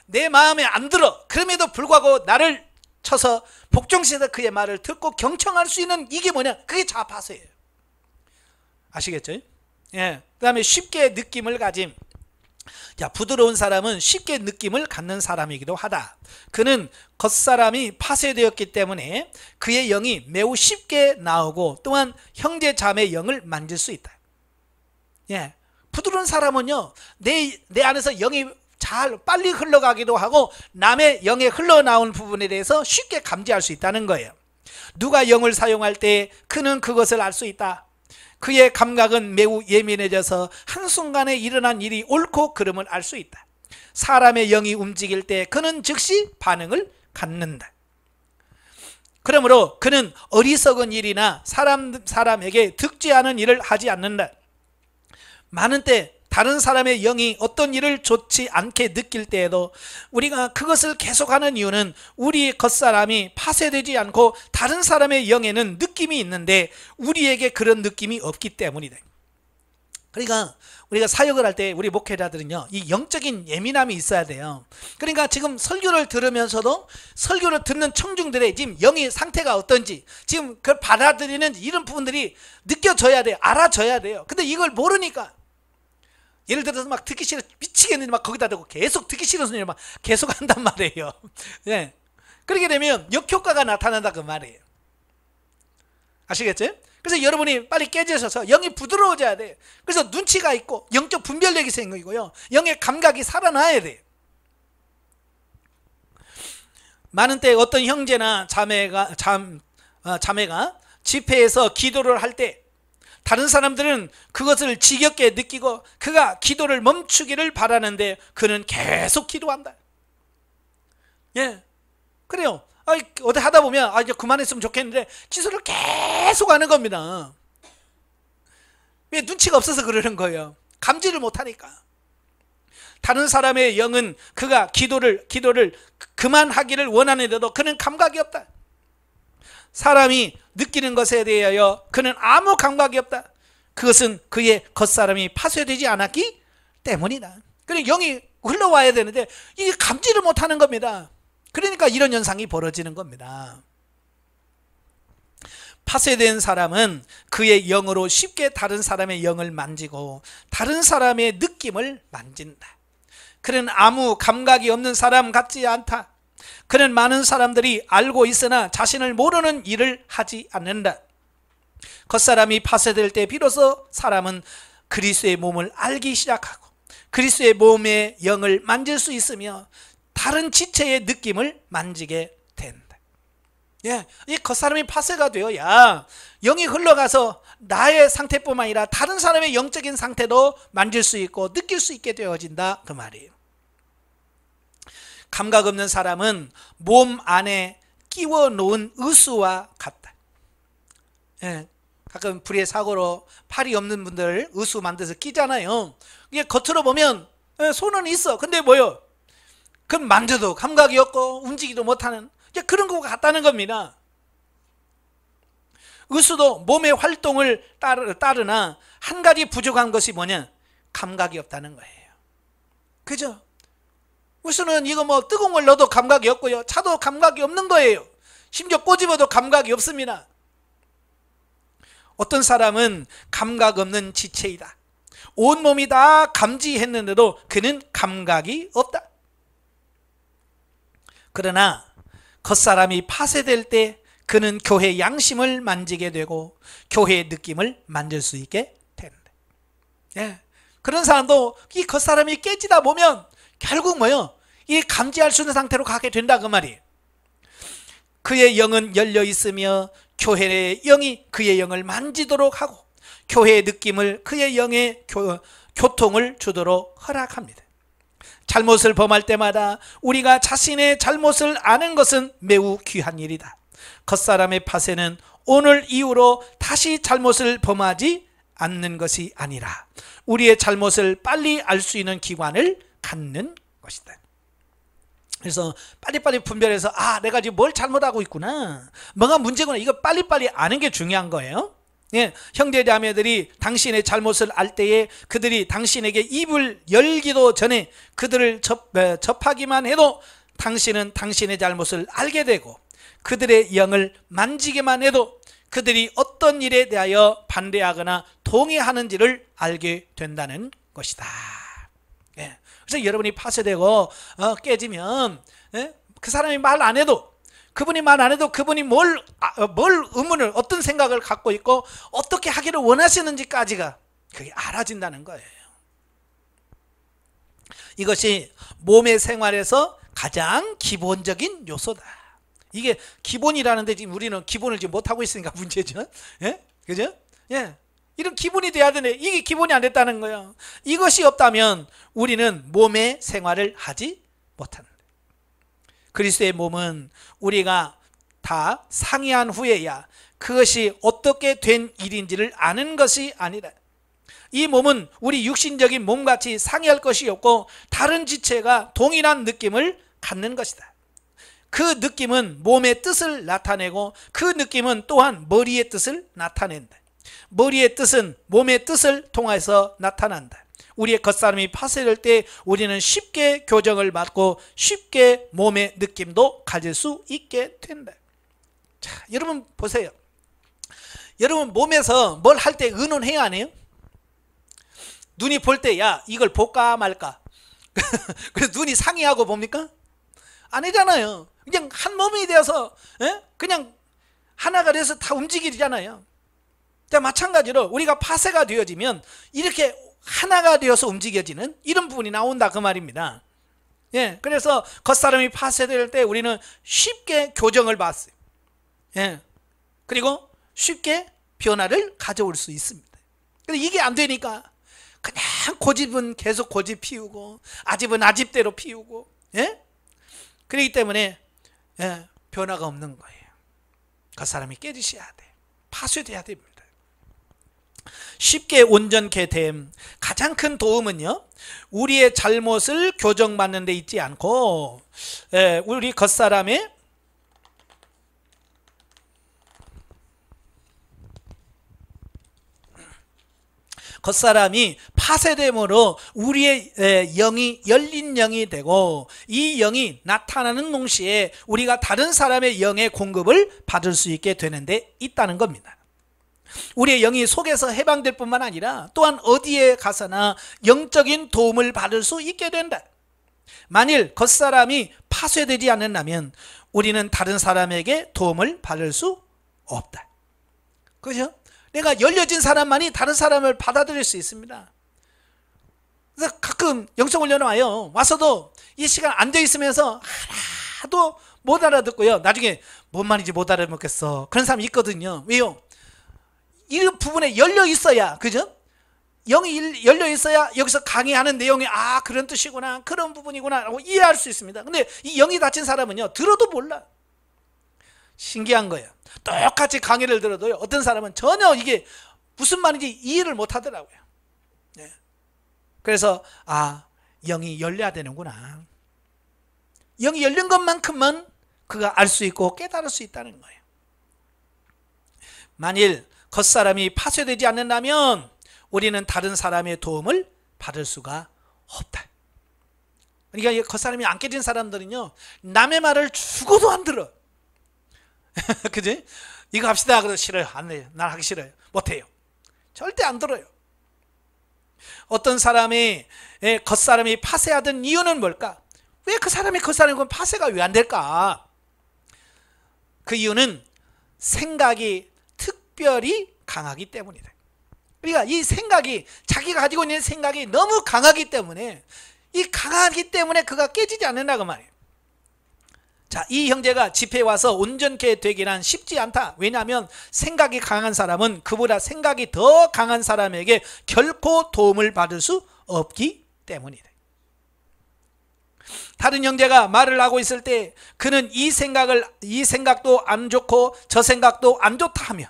내 마음에 안 들어. 그럼에도 불구하고 나를 쳐서 복종시에서 그의 말을 듣고 경청할 수 있는 이게 뭐냐? 그게 좌파세예요. 아시겠죠? 예. 그 다음에 쉽게 느낌을 가짐. 자, 부드러운 사람은 쉽게 느낌을 갖는 사람이기도 하다. 그는 겉사람이 파쇄되었기 때문에 그의 영이 매우 쉽게 나오고 또한 형제 자매 영을 만질 수 있다. 예. 부드러운 사람은요, 내 안에서 영이 잘 빨리 흘러가기도 하고 남의 영에 흘러나온 부분에 대해서 쉽게 감지할 수 있다는 거예요. 누가 영을 사용할 때 그는 그것을 알 수 있다. 그의 감각은 매우 예민해져서 한순간에 일어난 일이 옳고 그름을 알 수 있다. 사람의 영이 움직일 때 그는 즉시 반응을 갖는다. 그러므로 그는 어리석은 일이나 사람에게 득지 않은 일을 하지 않는다. 많은 때 다른 사람의 영이 어떤 일을 좋지 않게 느낄 때에도 우리가 그것을 계속하는 이유는 우리 겉사람이 파쇄되지 않고 다른 사람의 영에는 느낌이 있는데 우리에게 그런 느낌이 없기 때문이다. 그러니까 우리가 사역을 할 때 우리 목회자들은요, 이 영적인 예민함이 있어야 돼요. 그러니까 지금 설교를 들으면서도 설교를 듣는 청중들의 지금 영의 상태가 어떤지, 지금 그걸 받아들이는 이런 부분들이 느껴져야 돼요. 알아져야 돼요. 근데 이걸 모르니까 예를 들어서 막 듣기 싫어 미치겠는데 막 거기다 대고 계속 듣기 싫어서 막 계속 한단 말이에요. 네. 그렇게 되면 역효과가 나타난다 그 말이에요. 아시겠죠? 그래서 여러분이 빨리 깨지셔서 영이 부드러워져야 돼요. 그래서 눈치가 있고 영적 분별력이 생기고요, 영의 감각이 살아나야 돼요. 많은 때 어떤 형제나 자매가 집회에서 기도를 할 때 다른 사람들은 그것을 지겹게 느끼고 그가 기도를 멈추기를 바라는데 그는 계속 기도한다. 예, 그래요. 어디 하다 보면 이제 그만했으면 좋겠는데 기도를 계속 하는 겁니다. 왜? 눈치가 없어서 그러는 거예요. 감지를 못하니까. 다른 사람의 영은 그가 기도를 그만하기를 원하는데도 그는 감각이 없다. 사람이 느끼는 것에 대하여 그는 아무 감각이 없다. 그것은 그의 겉사람이 파쇄되지 않았기 때문이다. 그러니까 영이 흘러와야 되는데 이게 감지를 못하는 겁니다. 그러니까 이런 현상이 벌어지는 겁니다. 파쇄된 사람은 그의 영으로 쉽게 다른 사람의 영을 만지고 다른 사람의 느낌을 만진다. 그는 아무 감각이 없는 사람 같지 않다. 그는 많은 사람들이 알고 있으나 자신을 모르는 일을 하지 않는다. 겉사람이 파쇄될 때 비로소 사람은 그리스도의 몸을 알기 시작하고 그리스도의 몸의 영을 만질 수 있으며 다른 지체의 느낌을 만지게 된다. 예, 이 겉사람이 파쇄가 되어야 영이 흘러가서 나의 상태뿐만 아니라 다른 사람의 영적인 상태도 만질 수 있고 느낄 수 있게 되어진다 그 말이에요. 감각 없는 사람은 몸 안에 끼워 놓은 의수와 같다. 예, 가끔 불의 사고로 팔이 없는 분들 의수 만들어서 끼잖아요. 이게 겉으로 보면 손은 있어. 근데 뭐요? 그럼 만져도 감각이 없고 움직이도 못하는 그런 거 같다는 겁니다. 의수도 몸의 활동을 따르나 한 가지 부족한 것이 뭐냐? 감각이 없다는 거예요. 그죠? 의수는 이거 뭐 뜨거운 걸 넣어도 감각이 없고요, 차도 감각이 없는 거예요. 심지어 꼬집어도 감각이 없습니다. 어떤 사람은 감각 없는 지체이다. 온몸이 다 감지했는데도 그는 감각이 없다. 그러나 겉사람이 파쇄될 때 그는 교회 양심을 만지게 되고 교회의 느낌을 만질 수 있게 된다. 예. 그런 사람도 이 겉사람이 깨지다 보면 결국 뭐요? 이 감지할 수 있는 상태로 가게 된다 그 말이에요. 그의 영은 열려 있으며 교회의 영이 그의 영을 만지도록 하고 교회의 느낌을 그의 영의 교통을 주도록 허락합니다. 잘못을 범할 때마다 우리가 자신의 잘못을 아는 것은 매우 귀한 일이다. 겉사람의 파쇄는 오늘 이후로 다시 잘못을 범하지 않는 것이 아니라 우리의 잘못을 빨리 알 수 있는 기관을 갖는 것이다. 그래서 빨리빨리 분별해서 내가 지금 뭘 잘못하고 있구나, 뭐가 문제구나, 이거 빨리빨리 아는 게 중요한 거예요. 예, 형제자매들이 당신의 잘못을 알 때에 그들이 당신에게 입을 열기도 전에 그들을 접하기만 해도 당신은 당신의 잘못을 알게 되고, 그들의 영을 만지기만 해도 그들이 어떤 일에 대하여 반대하거나 동의하는지를 알게 된다는 것이다. 예, 그래서 여러분이 파쇄되고 깨지면, 예? 그 사람이 말 안 해도, 그분이 말 안 해도 그분이 뭘 의문을, 어떤 생각을 갖고 있고 어떻게 하기를 원하시는지까지가 그게 알아진다는 거예요. 이것이 몸의 생활에서 가장 기본적인 요소다. 이게 기본이라는데 지금 우리는 기본을 지금 못하고 있으니까 문제죠. 예? 그죠? 예. 이런 기본이 돼야 되는데 이게 기본이 안 됐다는 거예요. 이것이 없다면 우리는 몸의 생활을 하지 못한다. 그리스도의 몸은 우리가 다 상의한 후에야 그것이 어떻게 된 일인지를 아는 것이 아니라, 이 몸은 우리 육신적인 몸같이 상의할 것이 없고 다른 지체가 동일한 느낌을 갖는 것이다. 그 느낌은 몸의 뜻을 나타내고 그 느낌은 또한 머리의 뜻을 나타낸다. 머리의 뜻은 몸의 뜻을 통해서 나타난다. 우리의 겉사람이 파쇄될 때 우리는 쉽게 교정을 받고 쉽게 몸의 느낌도 가질 수 있게 된다. 자, 여러분 보세요. 여러분 몸에서 뭘 할 때 의논해야 안 해요? 눈이 볼 때 야 이걸 볼까 말까 그래서 눈이 상의하고 봅니까? 안 하잖아요. 그냥 한 몸이 되어서 그냥 하나가 돼서 다 움직이잖아요. 자, 마찬가지로 우리가 파쇄가 되어지면 이렇게 하나가 되어서 움직여지는 이런 부분이 나온다 그 말입니다. 예, 그래서 겉사람이 파쇄될 때 우리는 쉽게 교정을 받았어요. 예, 그리고 쉽게 변화를 가져올 수 있습니다. 근데 이게 안 되니까 그냥 고집은 계속 고집 피우고 아집은 아집대로 피우고, 예? 그렇기 때문에 변화가 없는 거예요. 겉사람이 깨지셔야 돼. 파쇄돼야 됩니다. 쉽게 온전케 됨 가장 큰 도움은요, 우리의 잘못을 교정받는 데 있지 않고 우리 겉사람의 겉사람이 파쇄됨으로 우리의 영이 열린 영이 되고, 이 영이 나타나는 동시에 우리가 다른 사람의 영의 공급을 받을 수 있게 되는 데 있다는 겁니다. 우리의 영이 속에서 해방될 뿐만 아니라 또한 어디에 가서나 영적인 도움을 받을 수 있게 된다. 만일 겉사람이 파쇄되지 않는다면 우리는 다른 사람에게 도움을 받을 수 없다. 그죠? 내가 열려진 사람만이 다른 사람을 받아들일 수 있습니다. 그래서 가끔 영성훈련에 와요. 와서도 이 시간 앉아 있으면서 하나도 못 알아듣고요, 나중에 뭔 말인지 못 알아먹겠어, 그런 사람이 있거든요. 왜요? 이 부분에 열려 있어야, 그죠? 영이 열려 있어야 여기서 강의하는 내용이 그런 뜻이구나, 그런 부분이구나 라고 이해할 수 있습니다. 근데 이 영이 닫힌 사람은요, 들어도 몰라. 신기한 거예요. 똑같이 강의를 들어도요, 어떤 사람은 전혀 이게 무슨 말인지 이해를 못 하더라고요. 네. 그래서 영이 열려야 되는구나. 영이 열린 것만큼만 그가 알 수 있고 깨달을 수 있다는 거예요. 만일 겉사람이 파쇄되지 않는다면 우리는 다른 사람의 도움을 받을 수가 없다. 그러니까 겉사람이 안 깨진 사람들은요, 남의 말을 죽어도 안 들어. 그지? 이거 합시다. 그래서 싫어요. 안 해요. 난 하기 싫어요. 못해요. 절대 안 들어요. 어떤 사람이 겉사람이 파쇄하던 이유는 뭘까? 왜 그 사람이 겉사람이고 파쇄가 왜 안 될까? 그 이유는 생각이 특별히 강하기 때문이다. 그러니까 이 생각이, 자기가 가지고 있는 생각이 너무 강하기 때문에, 이 강하기 때문에 그가 깨지지 않는다고 말이에요. 자, 이 형제가 집회에 와서 온전케 되기란 쉽지 않다. 왜냐하면 생각이 강한 사람은 그보다 생각이 더 강한 사람에게 결코 도움을 받을 수 없기 때문이다. 다른 형제가 말을 하고 있을 때 그는 이 생각도 안 좋고 저 생각도 안 좋다 하며,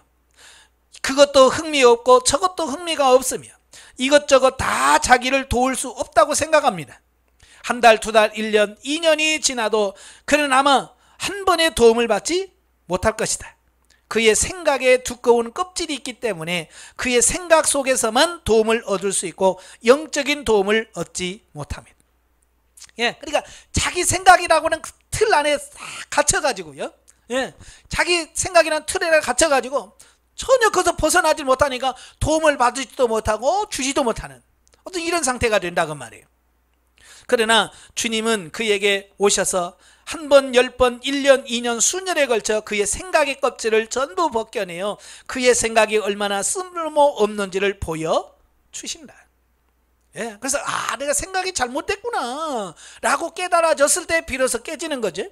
그것도 흥미없고 저것도 흥미가 없으며 이것저것 다 자기를 도울 수 없다고 생각합니다. 한 달, 두 달, 1년, 2년이 지나도 그는 아마 한 번의 도움을 받지 못할 것이다. 그의 생각에 두꺼운 껍질이 있기 때문에 그의 생각 속에서만 도움을 얻을 수 있고 영적인 도움을 얻지 못합니다. 예, 그러니까 자기 생각이라고는 그 틀 안에 싹 갇혀가지고요. 예, 자기 생각이라는 틀에 갇혀가지고 전혀 거기서 벗어나지 못하니까 도움을 받지도 못하고 주지도 못하는 어떤 이런 상태가 된다고 말이에요. 그러나 주님은 그에게 오셔서 한 번, 10번, 1년, 2년, 수년에 걸쳐 그의 생각의 껍질을 전부 벗겨내어 그의 생각이 얼마나 쓸모없는지를 보여주신다. 예, 그래서 내가 생각이 잘못됐구나 라고 깨달아졌을 때 비로소 깨지는 거죠.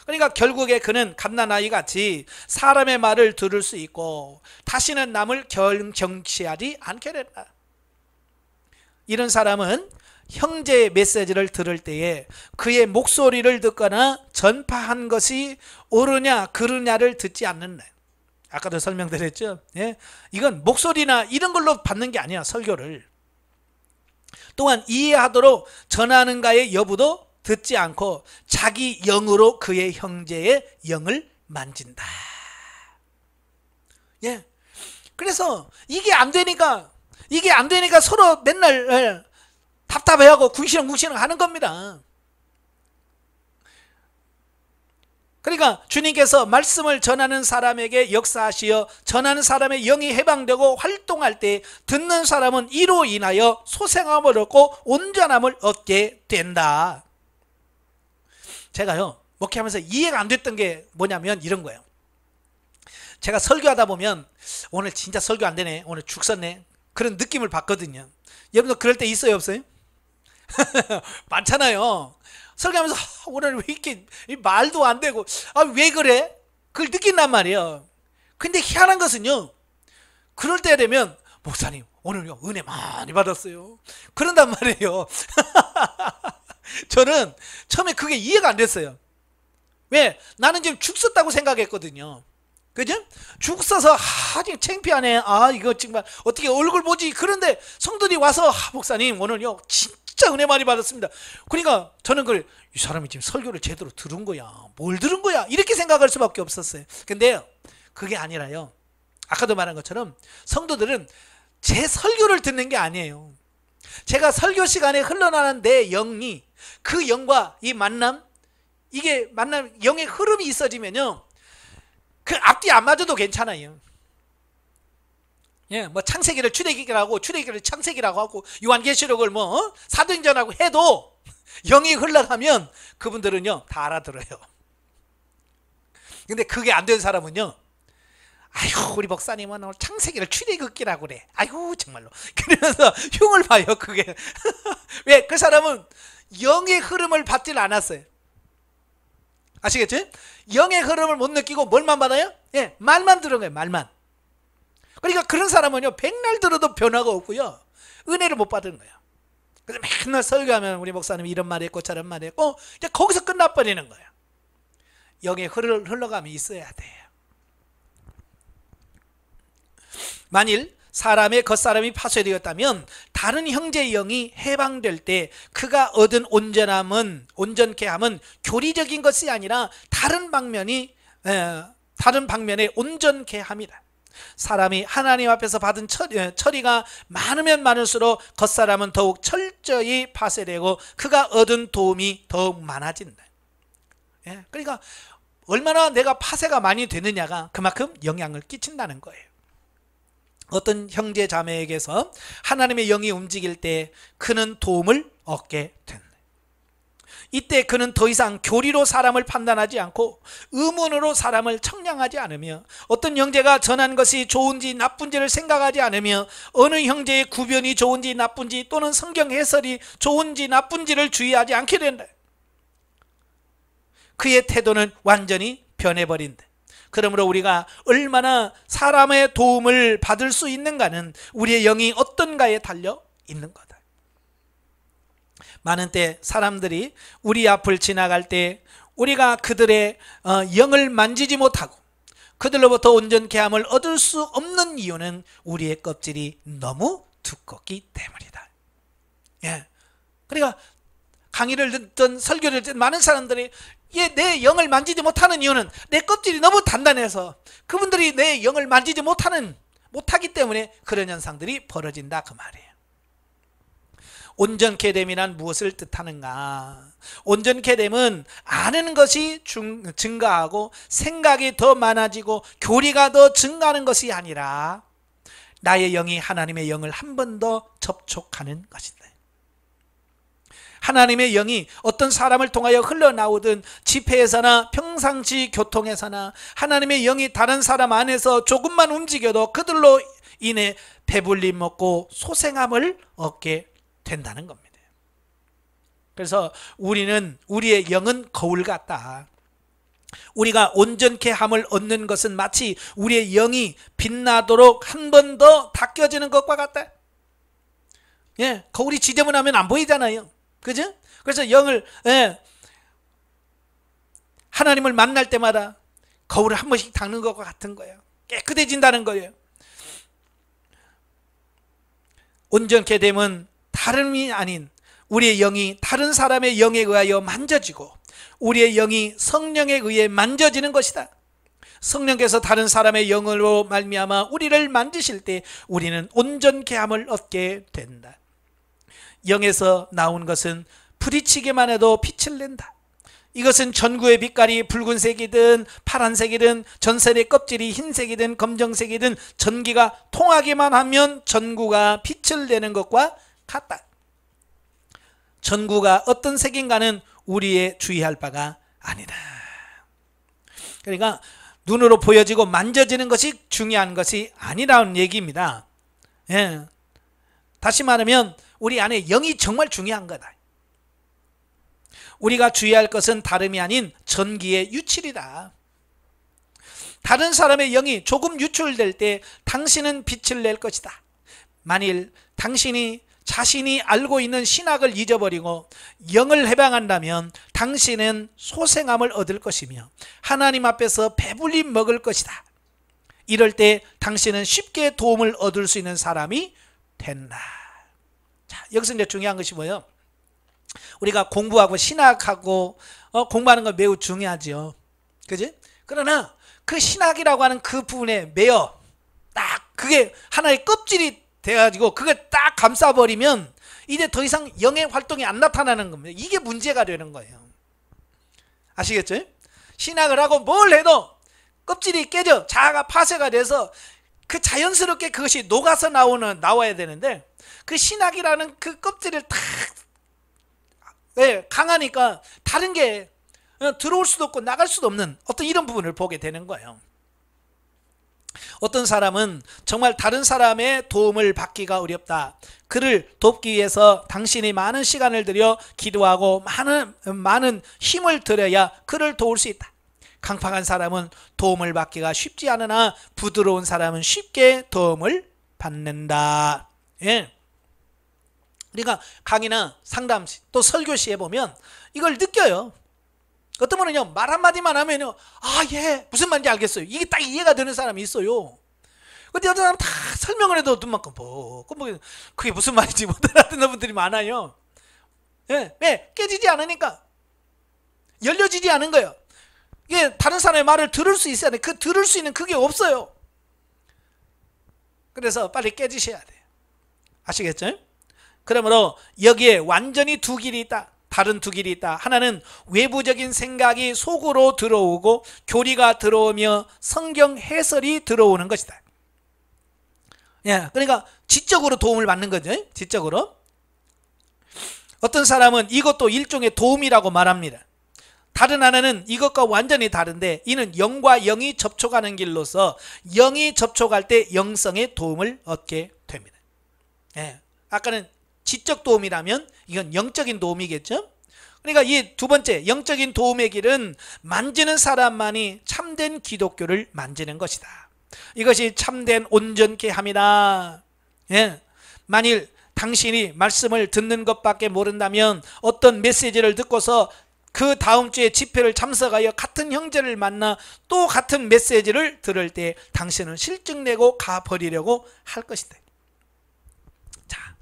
그러니까 결국에 그는 갓난아이 같이 사람의 말을 들을 수 있고 다시는 남을 경시하지 않게 된다. 이런 사람은 형제의 메시지를 들을 때에 그의 목소리를 듣거나 전파한 것이 옳으냐 그르냐를 듣지 않는다. 아까도 설명드렸죠. 예? 이건 목소리나 이런 걸로 받는 게 아니야. 설교를. 또한 이해하도록 전하는가의 여부도 듣지 않고 자기 영으로 그의 형제의 영을 만진다. 예. 그래서 이게 안 되니까 서로 맨날 답답해하고 궁시렁궁시렁 하는 겁니다. 그러니까 주님께서 말씀을 전하는 사람에게 역사하시어 전하는 사람의 영이 해방되고 활동할 때 듣는 사람은 이로 인하여 소생함을 얻고 온전함을 얻게 된다. 제가요 목회하면서 이해가 안 됐던 게 뭐냐면 이런 거예요. 제가 설교하다 보면 오늘 진짜 설교 안 되네, 오늘 죽 썼네, 그런 느낌을 받거든요. 여러분도 그럴 때 있어요 없어요? 많잖아요. 설교하면서 오늘 왜 이렇게 말도 안 되고 왜 그래? 그걸 느낀단 말이에요. 근데 희한한 것은요, 그럴 때 되면 목사님 오늘요 은혜 많이 받았어요 그런단 말이에요. 저는 처음에 그게 이해가 안 됐어요. 왜? 나는 지금 죽 썼다고 생각했거든요. 그죠? 죽 써서 지금 창피하네, 이거 정말 어떻게 얼굴 보지. 그런데 성도들이 와서 목사님 오늘요 진짜 은혜 많이 받았습니다. 그러니까 저는 이 사람이 지금 설교를 제대로 들은 거야, 뭘 들은 거야, 이렇게 생각할 수밖에 없었어요. 근데 그게 아니라요, 아까도 말한 것처럼 성도들은 제 설교를 듣는 게 아니에요. 제가 설교 시간에 흘러나는 내 영이 그 영과 이 만남, 이게 만남 영의 흐름이 있어지면요 그 앞뒤 안 맞아도 괜찮아요. 예, 뭐 창세기를 출애굽기라고, 출애굽기를 창세기라고 하고, 요한계시록을 사도행전하고 해도 영이 흘러가면 그분들은요 다 알아들어요. 근데 그게 안 된 사람은요, 아이고 우리 목사님은 오늘 창세기를 출애굽기라고 그래, 아이고 정말로, 그러면서 흉을 봐요. 그게 왜? 그 사람은 영의 흐름을 받질 않았어요. 아시겠죠? 영의 흐름을 못 느끼고 뭘만 받아요? 예, 말만 들은 거예요. 말만. 그러니까 그런 사람은요 백날 들어도 변화가 없고요 은혜를 못 받은 거예요. 그래서 맨날 설교하면 우리 목사님이 이런 말 했고 저런 말 했고 이제 거기서 끝나버리는 거예요. 영의 흘러감이 있어야 돼요. 만일 사람의 겉사람이 파쇄되었다면 다른 형제의 영이 해방될 때 그가 얻은 온전케 함은 교리적인 것이 아니라 다른 방면에 온전케 함이다. 사람이 하나님 앞에서 받은 처리가 많으면 많을수록 겉사람은 더욱 철저히 파쇄되고 그가 얻은 도움이 더욱 많아진다. 예, 그러니까 얼마나 내가 파쇄가 많이 되느냐가 그만큼 영향을 끼친다는 거예요. 어떤 형제 자매에게서 하나님의 영이 움직일 때 그는 도움을 얻게 된다. 이때 그는 더 이상 교리로 사람을 판단하지 않고 의문으로 사람을 청량하지 않으며 어떤 형제가 전한 것이 좋은지 나쁜지를 생각하지 않으며 어느 형제의 구변이 좋은지 나쁜지 또는 성경 해설이 좋은지 나쁜지를 주의하지 않게 된다. 그의 태도는 완전히 변해버린다. 그러므로 우리가 얼마나 사람의 도움을 받을 수 있는가는 우리의 영이 어떤가에 달려 있는 거다. 많은 때 사람들이 우리 앞을 지나갈 때 우리가 그들의 영을 만지지 못하고 그들로부터 온전케 함을 얻을 수 없는 이유는 우리의 껍질이 너무 두껍기 때문이다. 예. 그러니까 강의를 듣든 설교를 듣든 많은 사람들이 내 영을 만지지 못하는 이유는 내 껍질이 너무 단단해서 그분들이 내 영을 만지지 못하기 때문에 그런 현상들이 벌어진다 그 말이에요. 온전케 됨이란 무엇을 뜻하는가? 온전케 됨은 아는 것이 증가하고 생각이 더 많아지고 교리가 더 증가하는 것이 아니라 나의 영이 하나님의 영을 한 번 더 접촉하는 것이다. 하나님의 영이 어떤 사람을 통하여 흘러나오든 집회에서나 평상시 교통에서나 하나님의 영이 다른 사람 안에서 조금만 움직여도 그들로 인해 배불리 먹고 소생함을 얻게 된다는 겁니다. 그래서 우리의 영은 거울 같다. 우리가 온전케 함을 얻는 것은 마치 우리의 영이 빛나도록 한 번 더 닦여지는 것과 같다. 거울이 지저분하면 안 보이잖아요. 그죠? 그래서 하나님을 만날 때마다 거울을 한 번씩 닦는 것과 같은 거예요. 깨끗해진다는 거예요. 온전케 되면 다름이 아닌 우리의 영이 다른 사람의 영에 의하여 만져지고 우리의 영이 성령에 의해 만져지는 것이다. 성령께서 다른 사람의 영으로 말미암아 우리를 만지실 때 우리는 온전케 함을 얻게 된다. 영에서 나온 것은 부딪히기만 해도 빛을 낸다. 이것은 전구의 빛깔이 붉은색이든 파란색이든 전설의 껍질이 흰색이든 검정색이든 전기가 통하기만 하면 전구가 빛을 내는 것과 같다. 전구가 어떤 색인가는 우리의 주의할 바가 아니다. 그러니까 눈으로 보여지고 만져지는 것이 중요한 것이 아니라는 얘기입니다. 다시 말하면 우리 안에 영이 정말 중요한 거다. 우리가 주의할 것은 다름이 아닌 전기의 유출이다. 다른 사람의 영이 조금 유출될 때 당신은 빛을 낼 것이다. 만일 당신이 자신이 알고 있는 신학을 잊어버리고 영을 해방한다면 당신은 소생함을 얻을 것이며 하나님 앞에서 배불리 먹을 것이다. 이럴 때 당신은 쉽게 도움을 얻을 수 있는 사람이 된다. 자, 여기서 이제 중요한 것이 뭐예요? 우리가 공부하고 신학하고 공부하는 건 매우 중요하죠. 그지? 그러나 그 신학이라고 하는 그 부분에 매여 딱 그게 하나의 껍질이 돼가지고 그걸 딱 감싸버리면 이제 더 이상 영의 활동이 안 나타나는 겁니다. 이게 문제가 되는 거예요. 아시겠죠? 신학을 하고 뭘 해도 껍질이 깨져 자아가 파쇄가 돼서 그 자연스럽게 그것이 녹아서 나와야 되는데 그 신학이라는 그 껍질을 탁 강하니까 다른 게 들어올 수도 없고 나갈 수도 없는 어떤 이런 부분을 보게 되는 거예요. 어떤 사람은 정말 다른 사람의 도움을 받기가 어렵다. 그를 돕기 위해서 당신이 많은 시간을 들여 기도하고 많은 힘을 들여야 그를 도울 수 있다. 강팍한 사람은 도움을 받기가 쉽지 않으나 부드러운 사람은 쉽게 도움을 받는다. 그러니까 강의나 상담 또 설교 시에 보면 이걸 느껴요. 어떤 분은요 말 한마디만 하면요 무슨 말인지 알겠어요. 이게 딱 이해가 되는 사람이 있어요. 근데 어떤 사람은 다 설명을 해도 눈만 깜빡 그게 무슨 말인지 못 알아듣는 분들이 많아요. 왜? 깨지지 않으니까 열려지지 않은 거예요. 이게 다른 사람의 말을 들을 수 있어야 돼. 그 들을 수 있는 그게 없어요. 그래서 빨리 깨지셔야 돼요. 아시겠죠? 그러므로 여기에 완전히 두 길이 있다. 다른 두 길이 있다. 하나는 외부적인 생각이 속으로 들어오고 교리가 들어오며 성경 해설이 들어오는 것이다. 그러니까 지적으로 도움을 받는 거죠. 지적으로. 어떤 사람은 이것도 일종의 도움이라고 말합니다. 다른 하나는 이것과 완전히 다른데 이는 영과 영이 접촉하는 길로서 영이 접촉할 때 영성의 도움을 얻게 됩니다. 아까는 지적 도움이라면 이건 영적인 도움이겠죠. 그러니까 이 두 번째 영적인 도움의 길은 만지는 사람만이 참된 기독교를 만지는 것이다. 이것이 참된 온전케 함이다. 만일 당신이 말씀을 듣는 것밖에 모른다면 어떤 메시지를 듣고서 그 다음 주에 집회를 참석하여 같은 형제를 만나 또 같은 메시지를 들을 때 당신은 실증내고 가버리려고 할 것이다. 자,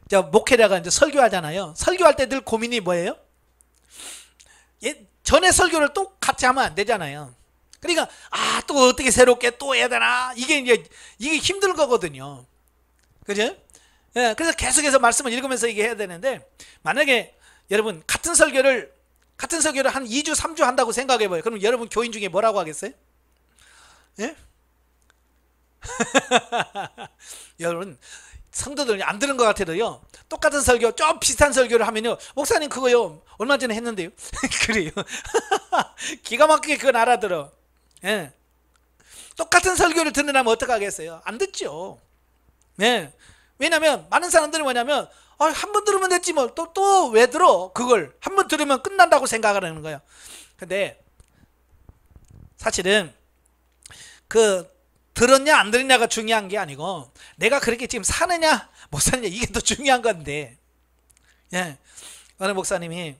저 목회자가 이제 설교하잖아요. 설교할 때 늘 고민이 뭐예요? 전에 설교를 똑같이 하면 안 되잖아요. 그러니까 또 어떻게 새롭게 또 해야 되나, 이게 힘들 거거든요. 그죠? 예, 그래서 계속해서 말씀을 읽으면서 이게 해야 되는데, 만약에 여러분 같은 설교를 한 2주 3주 한다고 생각해 봐요. 그럼 여러분 교인 중에 뭐라고 하겠어요? 예? 여러분 성도들 안 들은 것 같아도요, 똑같은 설교 좀 비슷한 설교를 하면요, 목사님 그거요 얼마 전에 했는데요. 그래요. 기가 막히게 그건 알아들어. 예. 똑같은 설교를 듣느라면 어떡하겠어요? 안 듣죠. 네. 왜냐면 많은 사람들은 뭐냐면 한 번 들으면 됐지 뭐, 또 왜 들어? 그걸 한 번 들으면 끝난다고 생각하는 거예요. 근데 사실은 그 들었냐 안 들었냐가 중요한 게 아니고, 내가 그렇게 지금 사느냐 못 사느냐, 이게 더 중요한 건데. 예. 어느 목사님이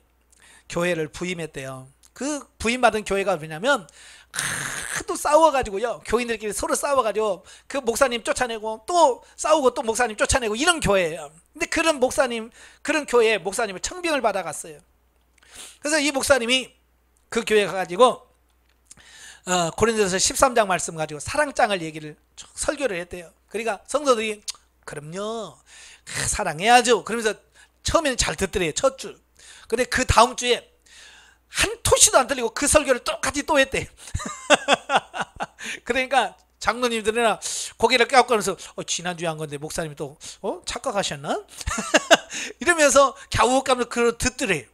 교회를 부임했대요. 그 부임받은 교회가 뭐냐면 하도 싸워가지고요, 교인들끼리 서로 싸워가지고 그 목사님 쫓아내고 또 싸우고 또 목사님 쫓아내고 이런 교회예요. 근데 그런 교회에 목사님을 청빙을 받아갔어요. 그래서 이 목사님이 그 교회 가가지고 고린도서 13장 말씀 가지고 사랑장을 얘기를 설교를 했대요. 그러니까 성도들이 그럼요, 사랑해야죠 그러면서 처음에는 잘 듣더래요, 첫 줄. 근데 그 다음 주에 한 토시도 안 들리고 그 설교를 똑같이 또 했대. 그러니까 장로님들이나 고개를 깎으면서 지난주에 한 건데 목사님이 또 착각하셨나? 이러면서 갸우감을 그걸 듣더래요.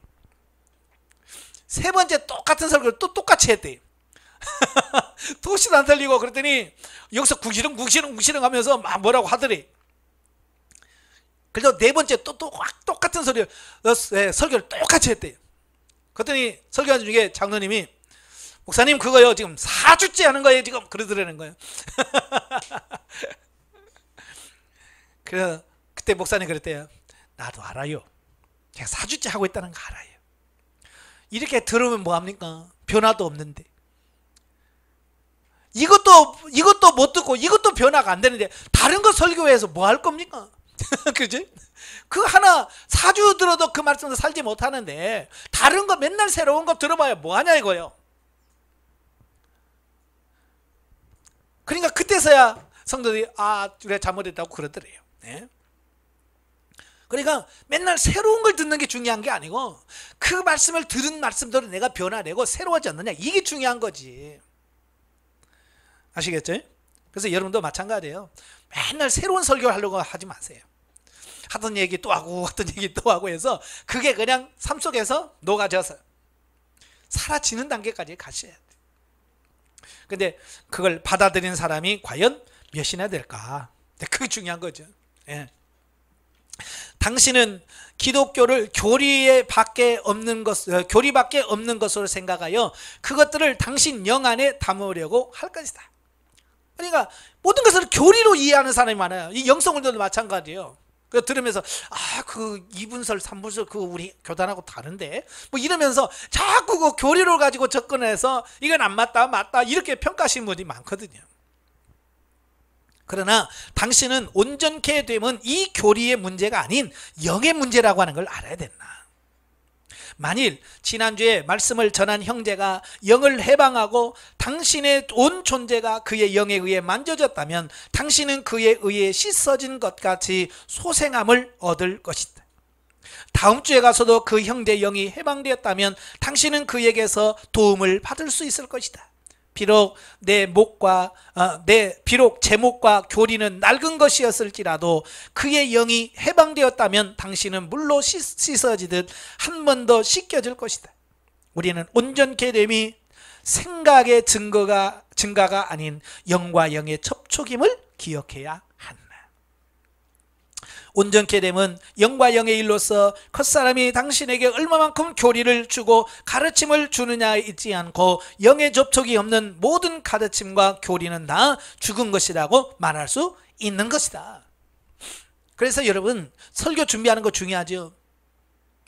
세 번째 똑같은 설교를 또 똑같이 했대. 토시도 안 들리고. 그랬더니 여기서 구시렁 하면서 막 뭐라고 하더래. 그래서 네 번째 또 똑같은 설교를 똑같이 했대요. 그랬더니 설교하는 중에 장로님이, 목사님 그거요 지금 4주째 하는 거예요 지금, 그러더라는 거예요. 그래서 그때 목사님 그랬대요. 나도 알아요. 제가 4주째 하고 있다는 거 알아요. 이렇게 들으면 뭐합니까? 변화도 없는데. 이것도 못 듣고 이것도 변화가 안 되는데 다른 거 설교해서 뭐 할 겁니까? 그지? 그 하나 4주 들어도 그 말씀도 살지 못하는데 다른 거 맨날 새로운 거 들어봐야 뭐하냐 이거요. 그러니까 그때서야 성도들이 우리가 잘못했다고 그러더래요. 네? 그러니까 맨날 새로운 걸 듣는 게 중요한 게 아니고, 그 말씀을 들은 말씀대로 내가 변화되고 새로워졌느냐, 이게 중요한 거지. 아시겠죠? 그래서 여러분도 마찬가지예요. 맨날 새로운 설교를 하려고 하지 마세요. 하던 얘기 또 하고 해서 그게 그냥 삶 속에서 녹아져서 사라지는 단계까지 가셔야 돼요. 근데 그걸 받아들이는 사람이 과연 몇이나 될까? 그게 중요한 거죠. 예. 당신은 기독교를 교리밖에 없는 것으로 생각하여 그것들을 당신 영 안에 담으려고 할 것이다. 그러니까 모든 것을 교리로 이해하는 사람이 많아요. 이 영성을도 마찬가지예요. 그 들으면서 그 2분설 3분설 그 우리 교단하고 다른데 뭐 이러면서 자꾸 그 교리를 가지고 접근해서 이건 안 맞다 이렇게 평가하시는 분이 많거든요. 그러나 당신은 온전케 되면 이 교리의 문제가 아닌 영의 문제라고 하는 걸 알아야 된다. 만일 지난주에 말씀을 전한 형제가 영을 해방하고 당신의 온 존재가 그의 영에 의해 만져졌다면 당신은 그에 의해 씻어진 것 같이 소생함을 얻을 것이다. 다음 주에 가서도 그 형제 영이 해방되었다면 당신은 그에게서 도움을 받을 수 있을 것이다. 비록 제 목과 교리는 낡은 것이었을지라도 그의 영이 해방되었다면 당신은 물로 씻어지듯 한 번 더 씻겨질 것이다. 우리는 온전케 됨이 생각의 증가가 아닌 영과 영의 접촉임을 기억해야 한다. 온전케 됨은 영과 영의 일로서 겉사람이 당신에게 얼마만큼 교리를 주고 가르침을 주느냐에 있지 않고 영의 접촉이 없는 모든 가르침과 교리는 다 죽은 것이라고 말할 수 있는 것이다. 그래서 여러분 설교 준비하는 거 중요하죠.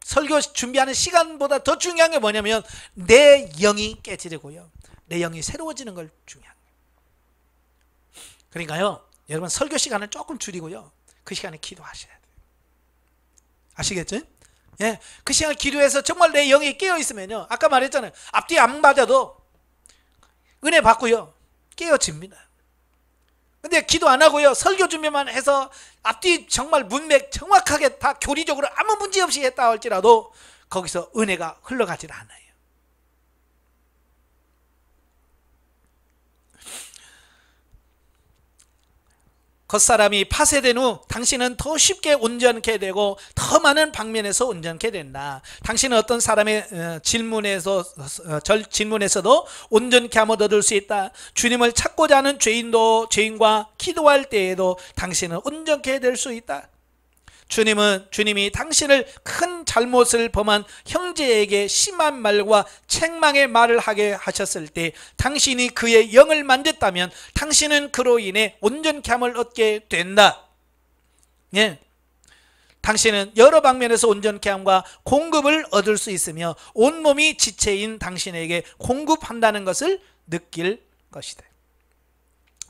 설교 준비하는 시간보다 더 중요한 게 뭐냐면 내 영이 깨지려고요, 내 영이 새로워지는 걸 중요한 거예요. 그러니까요 여러분 설교 시간을 조금 줄이고요 그 시간에 기도하셔야 돼요. 아시겠죠? 예, 그 시간 기도해서 정말 내 영이 깨어 있으면요, 아까 말했잖아요, 앞뒤 안 맞아도 은혜 받고요 깨어집니다. 근데 기도 안 하고요 설교 준비만 해서 앞뒤 정말 문맥 정확하게 다 교리적으로 아무 문제 없이 했다 할지라도 거기서 은혜가 흘러가질 않아요. 겉사람이 파쇄된 후 당신은 더 쉽게 온전케 되고 더 많은 방면에서 온전케 된다. 당신은 어떤 사람의 질문에서도 온전케 함을 얻을 수 있다. 주님을 찾고자 하는 죄인과 기도할 때에도 당신은 온전케 될 수 있다. 주님이 당신을 큰 잘못을 범한 형제에게 심한 말과 책망의 말을 하게 하셨을 때 당신이 그의 영을 만졌다면 당신은 그로 인해 온전케 함을 얻게 된다. 예. 당신은 여러 방면에서 온전케 함과 공급을 얻을 수 있으며 온몸이 지체인 당신에게 공급한다는 것을 느낄 것이다.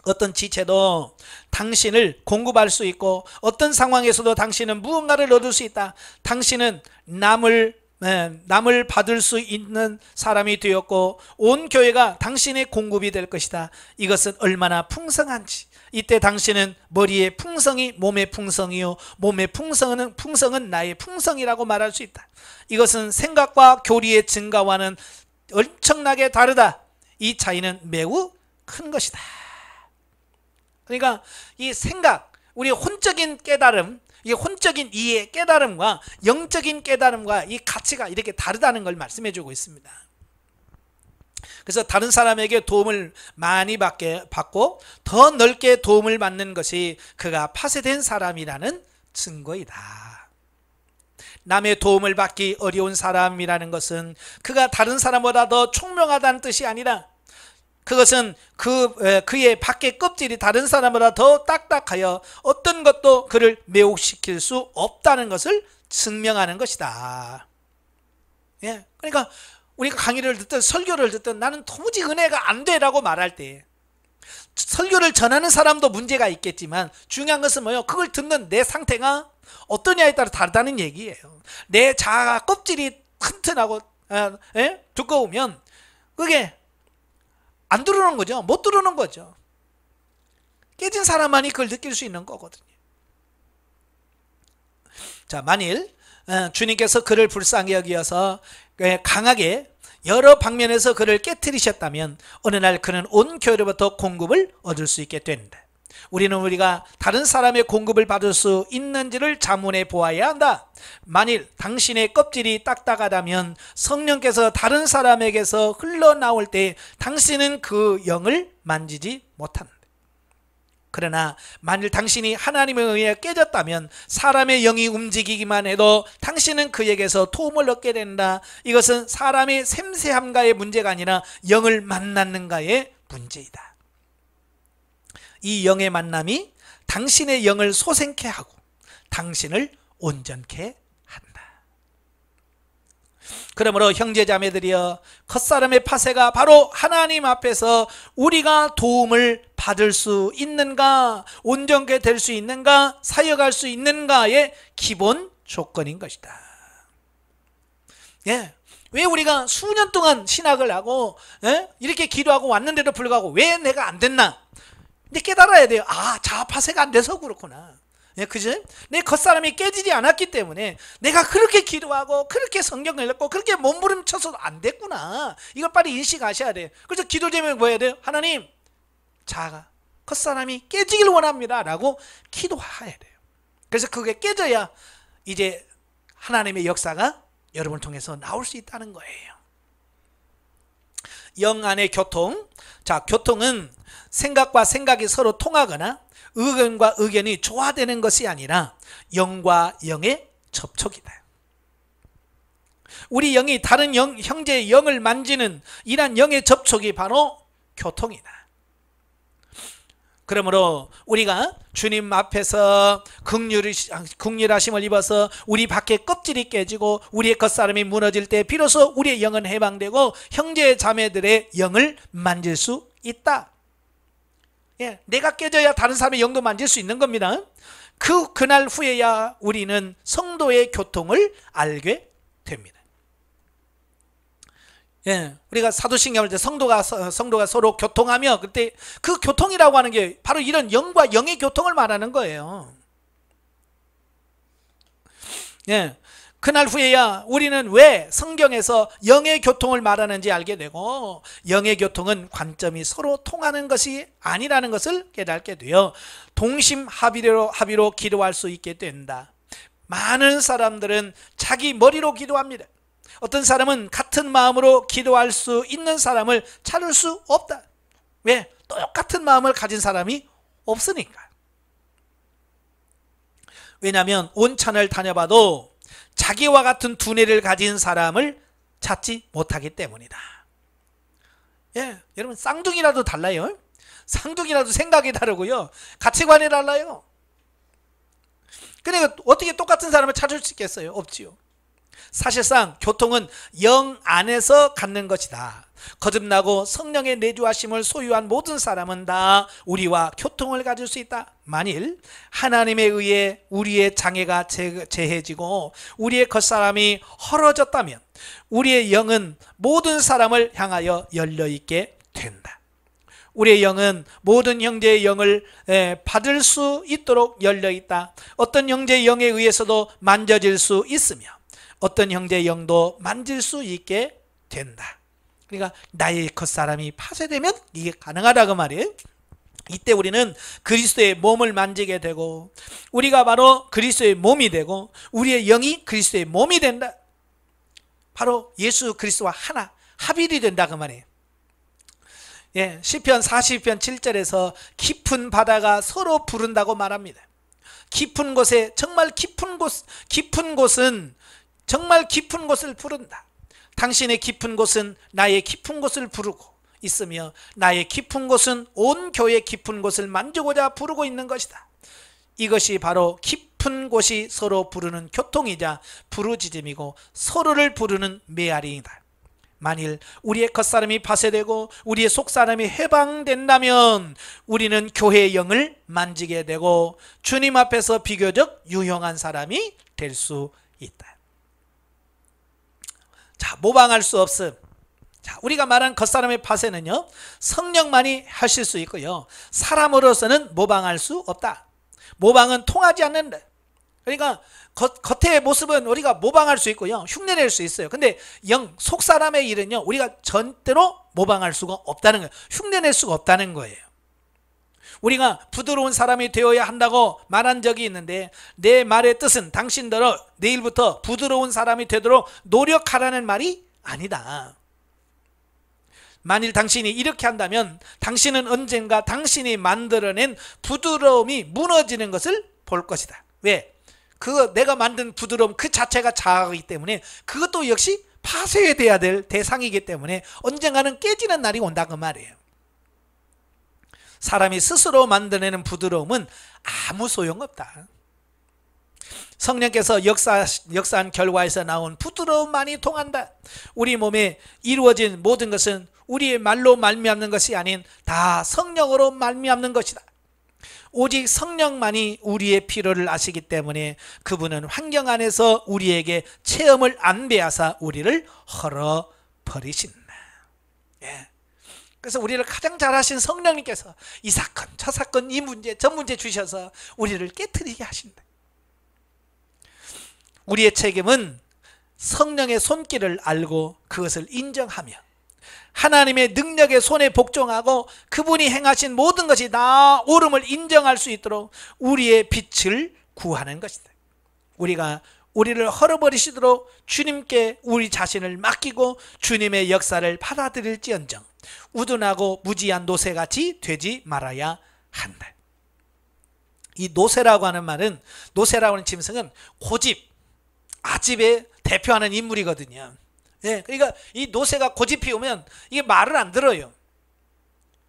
어떤 지체도 당신을 공급할 수 있고 어떤 상황에서도 당신은 무언가를 얻을 수 있다. 당신은 남을 받을 수 있는 사람이 되었고 온 교회가 당신의 공급이 될 것이다. 이것은 얼마나 풍성한지. 이때 당신은 머리의 풍성이 몸의 풍성이요 몸의 풍성은 나의 풍성이라고 말할 수 있다. 이것은 생각과 교리의 증가와는 엄청나게 다르다. 이 차이는 매우 큰 것이다. 그러니까 이 생각, 우리 혼적인 깨달음, 이 혼적인 이해, 깨달음과 영적인 깨달음과 이 가치가 이렇게 다르다는 걸 말씀해 주고 있습니다. 그래서 다른 사람에게 도움을 많이 받고 더 넓게 도움을 받는 것이 그가 파쇄된 사람이라는 증거이다. 남의 도움을 받기 어려운 사람이라는 것은 그가 다른 사람보다 더 총명하다는 뜻이 아니라 그것은 그의 밖의 껍질이 다른 사람보다 더 딱딱하여 어떤 것도 그를 매혹시킬 수 없다는 것을 증명하는 것이다. 예, 그러니까 우리가 강의를 듣든 설교를 듣든 나는 도무지 은혜가 안 돼라고 말할 때 설교를 전하는 사람도 문제가 있겠지만 중요한 것은 뭐예요? 그걸 듣는 내 상태가 어떠냐에 따라 다르다는 얘기예요. 내 자아 껍질이 튼튼하고 두꺼우면 그게 안 들어오는 거죠. 못 들어오는 거죠. 깨진 사람만이 그걸 느낄 수 있는 거거든요. 자, 만일 주님께서 그를 불쌍히 여기어서 강하게 여러 방면에서 그를 깨트리셨다면 어느 날 그는 온 교회로부터 공급을 얻을 수 있게 된다. 우리가 다른 사람의 공급을 받을 수 있는지를 자문해 보아야 한다. 만일 당신의 껍질이 딱딱하다면 성령께서 다른 사람에게서 흘러나올 때 당신은 그 영을 만지지 못한다. 그러나 만일 당신이 하나님에 의해 깨졌다면 사람의 영이 움직이기만 해도 당신은 그에게서 도움을 얻게 된다. 이것은 사람의 샘세함과의 문제가 아니라 영을 만났는가의 문제이다. 이 영의 만남이 당신의 영을 소생케 하고 당신을 온전케 한다. 그러므로 형제자매들이여, 겉사람의 파쇄가 바로 하나님 앞에서 우리가 도움을 받을 수 있는가, 온전케 될 수 있는가, 사역할 수 있는가의 기본 조건인 것이다. 예. 왜 우리가 수년 동안 신학을 하고 이렇게 기도하고 왔는데도 불구하고 왜 내가 안 됐나? 근데 깨달아야 돼요. 아, 자아 파쇄가 안 돼서 그렇구나. 예, 그죠? 내 겉사람이 깨지지 않았기 때문에 내가 그렇게 기도하고 그렇게 성경을 읽고 그렇게 몸부림쳐서도 안 됐구나. 이걸 빨리 인식하셔야 돼요. 그래서 기도 제목이 뭐 해야 돼요? 하나님, 자아가 겉사람이 깨지길 원합니다 라고 기도해야 돼요. 그래서 그게 깨져야 이제 하나님의 역사가 여러분을 통해서 나올 수 있다는 거예요. 영 안의 교통. 자, 교통은 생각과 생각이 서로 통하거나 의견과 의견이 조화되는 것이 아니라 영과 영의 접촉이다. 우리 영이 다른 형제의 영을 만지는 이러한 영의 접촉이 바로 교통이다. 그러므로 우리가 주님 앞에서 긍휼하심을 입어서 우리 밖에 껍질이 깨지고 우리의 겉사람이 무너질 때 비로소 우리의 영은 해방되고 형제 자매들의 영을 만질 수 있다. 예, 내가 깨져야 다른 사람의 영도 만질 수 있는 겁니다. 그날 후에야 우리는 성도의 교통을 알게 됩니다. 예, 우리가 사도신경을 때 성도가 서로 교통하며, 그때 그 교통이라고 하는 게 바로 이런 영과 영의 교통을 말하는 거예요. 예, 그날 후에야 우리는 왜 성경에서 영의 교통을 말하는지 알게 되고, 영의 교통은 관점이 서로 통하는 것이 아니라는 것을 깨닫게 되어 동심 합의로 기도할 수 있게 된다. 많은 사람들은 자기 머리로 기도합니다. 어떤 사람은 같은 마음으로 기도할 수 있는 사람을 찾을 수 없다. 왜? 똑같은 마음을 가진 사람이 없으니까. 왜냐하면 온천을 다녀봐도 자기와 같은 두뇌를 가진 사람을 찾지 못하기 때문이다. 예, 여러분, 쌍둥이라도 달라요. 쌍둥이라도 생각이 다르고요, 가치관이 달라요. 그러니까 어떻게 똑같은 사람을 찾을 수 있겠어요? 없지요. 사실상 교통은 영 안에서 갖는 것이다. 거듭나고 성령의 내주하심을 소유한 모든 사람은 다 우리와 교통을 가질 수 있다. 만일 하나님에 의해 우리의 장애가 제해지고 우리의 겉사람이 헐어졌다면 우리의 영은 모든 사람을 향하여 열려있게 된다. 우리의 영은 모든 형제의 영을 받을 수 있도록 열려있다. 어떤 형제의 영에 의해서도 만져질 수 있으며 어떤 형제의 영도 만질 수 있게 된다. 그러니까 나의 겉사람이 파쇄되면 이게 가능하다고 말이에요. 이때 우리는 그리스도의 몸을 만지게 되고 우리가 바로 그리스도의 몸이 되고 우리의 영이 그리스도의 몸이 된다. 바로 예수 그리스도와 하나 합일이 된다 그 말이에요. 예, 시편 40편 7절에서 깊은 바다가 서로 부른다고 말합니다. 깊은 곳에 정말 깊은 곳은 정말 깊은 곳을 부른다. 당신의 깊은 곳은 나의 깊은 곳을 부르고 있으며 나의 깊은 곳은 온 교회 깊은 곳을 만지고자 부르고 있는 것이다. 이것이 바로 깊은 곳이 서로 부르는 교통이자 부르짖음이고 서로를 부르는 메아리이다. 만일 우리의 겉사람이 파쇄되고 우리의 속사람이 해방된다면 우리는 교회의 영을 만지게 되고 주님 앞에서 비교적 유용한 사람이 될 수 있다. 자, 모방할 수 없음. 자, 우리가 말한 겉사람의 파쇄는요, 성령만이 하실 수 있고요, 사람으로서는 모방할 수 없다. 모방은 통하지 않는다. 그러니까 겉의 모습은 우리가 모방할 수 있고요, 흉내낼 수 있어요. 근데 속사람의 일은요, 우리가 절대로 모방할 수가 없다는 거예요. 흉내낼 수가 없다는 거예요. 우리가 부드러운 사람이 되어야 한다고 말한 적이 있는데 내 말의 뜻은 당신들은 내일부터 부드러운 사람이 되도록 노력하라는 말이 아니다. 만일 당신이 이렇게 한다면 당신은 언젠가 당신이 만들어낸 부드러움이 무너지는 것을 볼 것이다. 왜? 내가 만든 부드러움 그 자체가 자아이기 때문에 그것도 역시 파쇄돼야 될 대상이기 때문에 언젠가는 깨지는 날이 온다 그 말이에요. 사람이 스스로 만들어내는 부드러움은 아무 소용없다. 성령께서 역사한 결과에서 나온 부드러움만이 통한다. 우리 몸에 이루어진 모든 것은 우리의 말로 말미암는 것이 아닌 다 성령으로 말미암는 것이다. 오직 성령만이 우리의 필요를 아시기 때문에 그분은 환경 안에서 우리에게 체험을 안배하사 우리를 헐어버리신다. 예. 그래서 우리를 가장 잘하신 성령님께서 이 사건 저 사건 이 문제 저 문제 주셔서 우리를 깨트리게 하신다. 우리의 책임은 성령의 손길을 알고 그것을 인정하며 하나님의 능력의 손에 복종하고 그분이 행하신 모든 것이 다 옳음을 인정할 수 있도록 우리의 빛을 구하는 것이다. 우리가 우리를 헐어버리시도록 주님께 우리 자신을 맡기고 주님의 역사를 받아들일지언정 우둔하고 무지한 노새같이 되지 말아야 한다. 이 노새라고 하는 말은, 노새라고 하는 짐승은 고집, 아집에 대표하는 인물이거든요. 예, 그러니까 이 노새가 고집이 오면 이게 말을 안 들어요.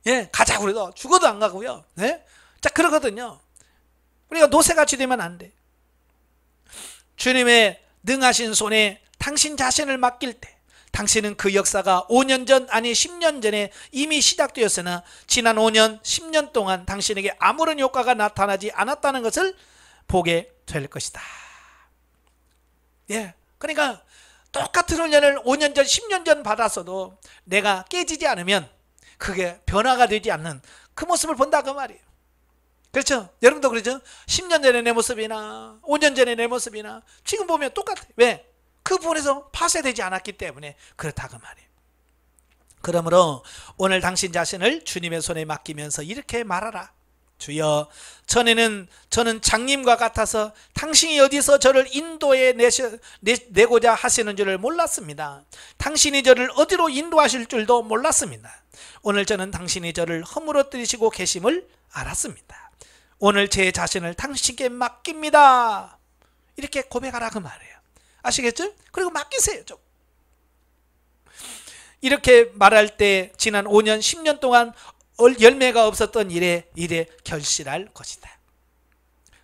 예, 가자고 그래도 죽어도 안 가고요. 예? 자, 그러거든요. 우리가 노새같이 되면 안 돼. 주님의 능하신 손에 당신 자신을 맡길 때 당신은 그 역사가 5년 전 아니 10년 전에 이미 시작되었으나 지난 5년 10년 동안 당신에게 아무런 효과가 나타나지 않았다는 것을 보게 될 것이다. 예, 그러니까 똑같은 훈련을 5년 전, 10년 전 받았어도 내가 깨지지 않으면 그게 변화가 되지 않는 그 모습을 본다 그 말이에요. 그렇죠? 여러분도 그러죠? 10년 전에 내 모습이나 5년 전에 내 모습이나 지금 보면 똑같아요. 왜? 그 부분에서 파쇄되지 않았기 때문에 그렇다 그 말이에요. 그러므로 오늘 당신 자신을 주님의 손에 맡기면서 이렇게 말하라. 주여, 전에는 저는 장님과 같아서 당신이 어디서 저를 인도해 내고자 하시는 줄을 몰랐습니다. 당신이 저를 어디로 인도하실 줄도 몰랐습니다. 오늘 저는 당신이 저를 허물어뜨리시고 계심을 알았습니다. 오늘 제 자신을 당신께 맡깁니다. 이렇게 고백하라 그 말이에요. 아시겠죠? 그리고 맡기세요. 좀. 이렇게 말할 때 지난 5년 10년 동안 열매가 없었던 일에 결실할 것이다.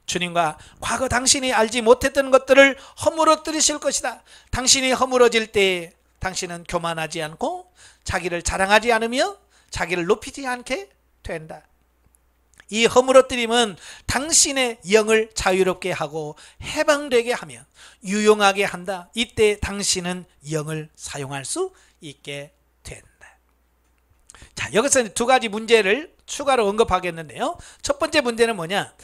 주님과 과거 당신이 알지 못했던 것들을 허물어뜨리실 것이다. 당신이 허물어질 때 당신은 교만하지 않고 자기를 자랑하지 않으며 자기를 높이지 않게 된다. 이 허물어뜨림은 당신의 영을 자유롭게 하고 해방되게 하며 유용하게 한다. 이때 당신은 영을 사용할 수 있게 된다. 자, 여기서 두 가지 문제를 추가로 언급하겠는데요. 첫 번째 문제는 뭐냐?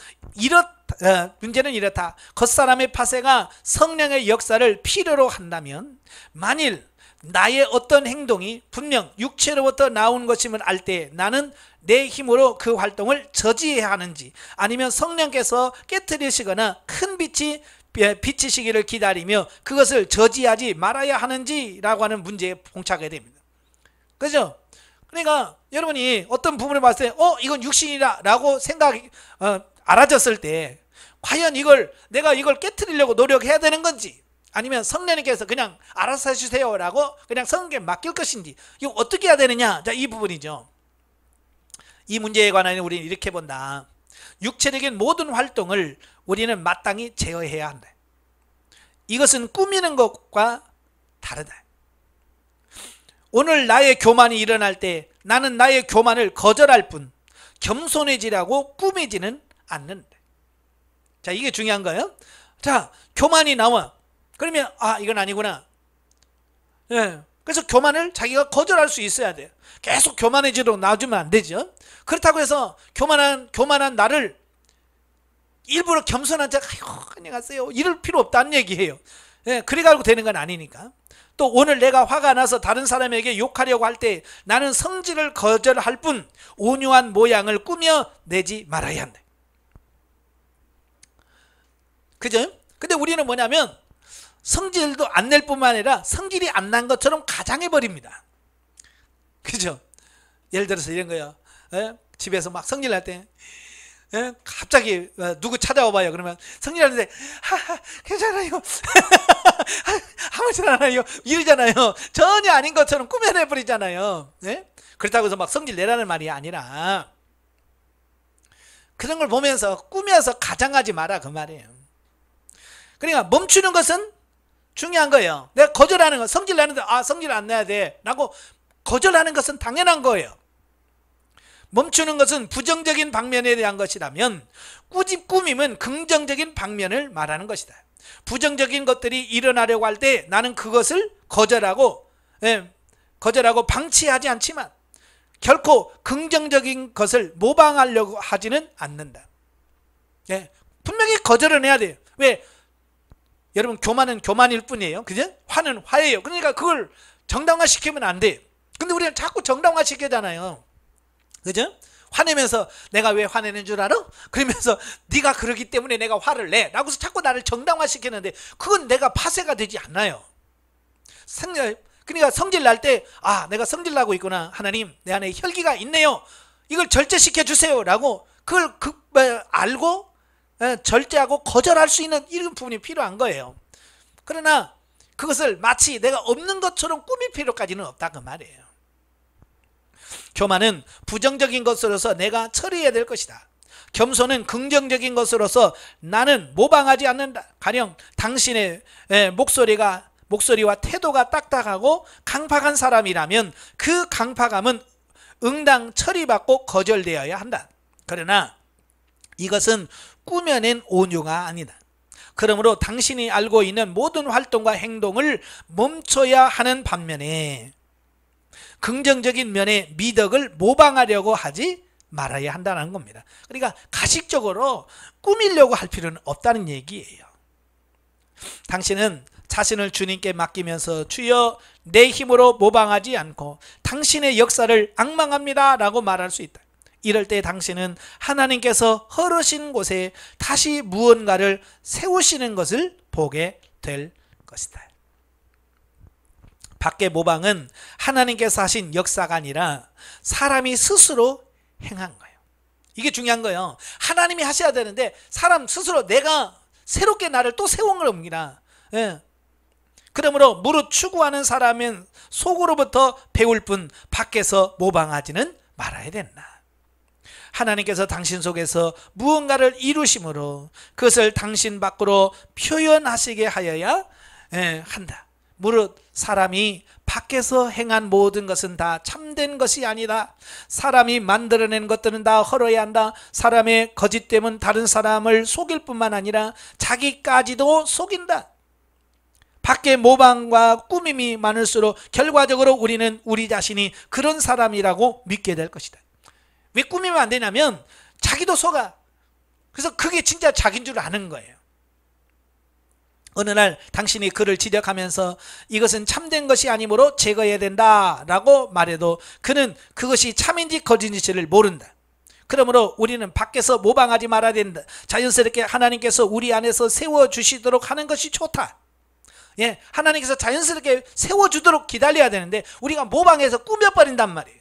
문제는 이렇다. 겉사람의 파쇄가 성령의 역사를 필요로 한다면 만일 나의 어떤 행동이 분명 육체로부터 나온 것임을 알 때 나는 내 힘으로 그 활동을 저지해야 하는지 아니면 성령께서 깨트리시거나 큰 빛이 비치시기를 기다리며 그것을 저지하지 말아야 하는지라고 하는 문제에 봉착하게 됩니다. 그죠? 그러니까 여러분이 어떤 부분을 봤을 때 이건 육신이다 라고 생각이 알아졌을 때 과연 내가 이걸 깨트리려고 노력해야 되는 건지 아니면 성령님께서 그냥 알아서 해주세요 라고 그냥 성령께 맡길 것인지 이거 어떻게 해야 되느냐. 자, 이 부분이죠. 이 문제에 관하여 우리는 이렇게 본다. 육체적인 모든 활동을 우리는 마땅히 제어해야 한다. 이것은 꾸미는 것과 다르다. 오늘 나의 교만이 일어날 때 나는 나의 교만을 거절할 뿐 겸손해지라고 꾸미지는 않는다. 자, 이게 중요한 거예요. 자, 교만이 나와. 그러면 이건 아니구나. 예. 그래서 교만을 자기가 거절할 수 있어야 돼요. 계속 교만해지도록 놔주면 안 되죠. 그렇다고 해서 교만한 나를 일부러 겸손한 척 안녕하세요 이럴 필요 없다는 얘기예요. 예, 그래가지고 되는 건 아니니까. 또 오늘 내가 화가 나서 다른 사람에게 욕하려고 할 때 나는 성질을 거절할 뿐 온유한 모양을 꾸며내지 말아야 한다. 그죠? 근데 우리는 뭐냐면 성질도 안 낼 뿐만 아니라 성질이 안 난 것처럼 가장해버립니다. 그죠? 예를 들어서 이런 거예요. 집에서 막 성질 날 때 갑자기 누구 찾아와 봐요. 그러면 성질 나는데 괜찮아요. 아무렇지 않아요. 이러잖아요. 전혀 아닌 것처럼 꾸며내버리잖아요. 그렇다고 해서 막 성질 내라는 말이 아니라 그런 걸 보면서 꾸며서 가장하지 마라 그 말이에요. 그러니까 멈추는 것은 중요한 거예요. 내가 거절하는 거, 성질 나는데 성질 안 내야 돼 라고 거절하는 것은 당연한 거예요. 멈추는 것은 부정적인 방면에 대한 것이라면 꾸밈은 긍정적인 방면을 말하는 것이다. 부정적인 것들이 일어나려고 할 때 나는 그것을 거절하고 방치하지 않지만 결코 긍정적인 것을 모방하려고 하지는 않는다. 분명히 거절은 해야 돼요. 왜? 여러분, 교만은 교만일 뿐이에요. 그죠? 화는 화예요. 그러니까 그걸 정당화시키면 안 돼요. 근데 우리는 자꾸 정당화시키잖아요. 그죠? 화내면서 내가 왜 화내는 줄 알아? 그러면서 네가 그러기 때문에 내가 화를 내 라고 해서 자꾸 나를 정당화시키는데 그건 내가 파쇄가 되지 않아요. 그러니까 성질 날 때 내가 성질 나고 있구나. 하나님, 내 안에 혈기가 있네요. 이걸 절제시켜 주세요 라고 그걸 알고 절제하고 거절할 수 있는 이런 부분이 필요한 거예요. 그러나 그것을 마치 내가 없는 것처럼 꾸밀 필요까지는 없다 그 말이에요. 교만은 부정적인 것으로서 내가 처리해야 될 것이다. 겸손은 긍정적인 것으로서 나는 모방하지 않는다. 가령 당신의 목소리와 태도가 딱딱하고 강팍한 사람이라면 그 강팍함은 응당 처리받고 거절되어야 한다. 그러나 이것은 꾸며낸 온유가 아니다. 그러므로 당신이 알고 있는 모든 활동과 행동을 멈춰야 하는 반면에 긍정적인 면의 미덕을 모방하려고 하지 말아야 한다는 겁니다. 그러니까 가식적으로 꾸미려고 할 필요는 없다는 얘기예요. 당신은 자신을 주님께 맡기면서 주여 내 힘으로 모방하지 않고 당신의 역사를 앙망합니다 라고 말할 수 있다. 이럴 때 당신은 하나님께서 허르신 곳에 다시 무언가를 세우시는 것을 보게 될 것이다. 밖의 모방은 하나님께서 하신 역사가 아니라 사람이 스스로 행한 거예요. 이게 중요한 거예요. 하나님이 하셔야 되는데 사람 스스로 내가 새롭게 나를 또 세운 겁니다. 예. 그러므로 무릇 추구하는 사람은 속으로부터 배울 뿐 밖에서 모방하지는 말아야 된다. 하나님께서 당신 속에서 무언가를 이루심으로 그것을 당신 밖으로 표현하시게 하여야 한다. 무릇 사람이 밖에서 행한 모든 것은 다 참된 것이 아니다. 사람이 만들어낸 것들은 다 헐어야 한다. 사람의 거짓됨은 다른 사람을 속일 뿐만 아니라 자기까지도 속인다. 밖에 모방과 꾸밈이 많을수록 결과적으로 우리는 우리 자신이 그런 사람이라고 믿게 될 것이다. 왜 꾸미면 안 되냐면 자기도 속아. 그래서 그게 진짜 자기인 줄 아는 거예요. 어느 날 당신이 그를 지적하면서 이것은 참된 것이 아니므로 제거해야 된다라고 말해도 그는 그것이 참인지 거짓인지를 모른다. 그러므로 우리는 밖에서 모방하지 말아야 된다. 자연스럽게 하나님께서 우리 안에서 세워주시도록 하는 것이 좋다. 예, 하나님께서 자연스럽게 세워주도록 기다려야 되는데 우리가 모방해서 꾸며버린단 말이에요.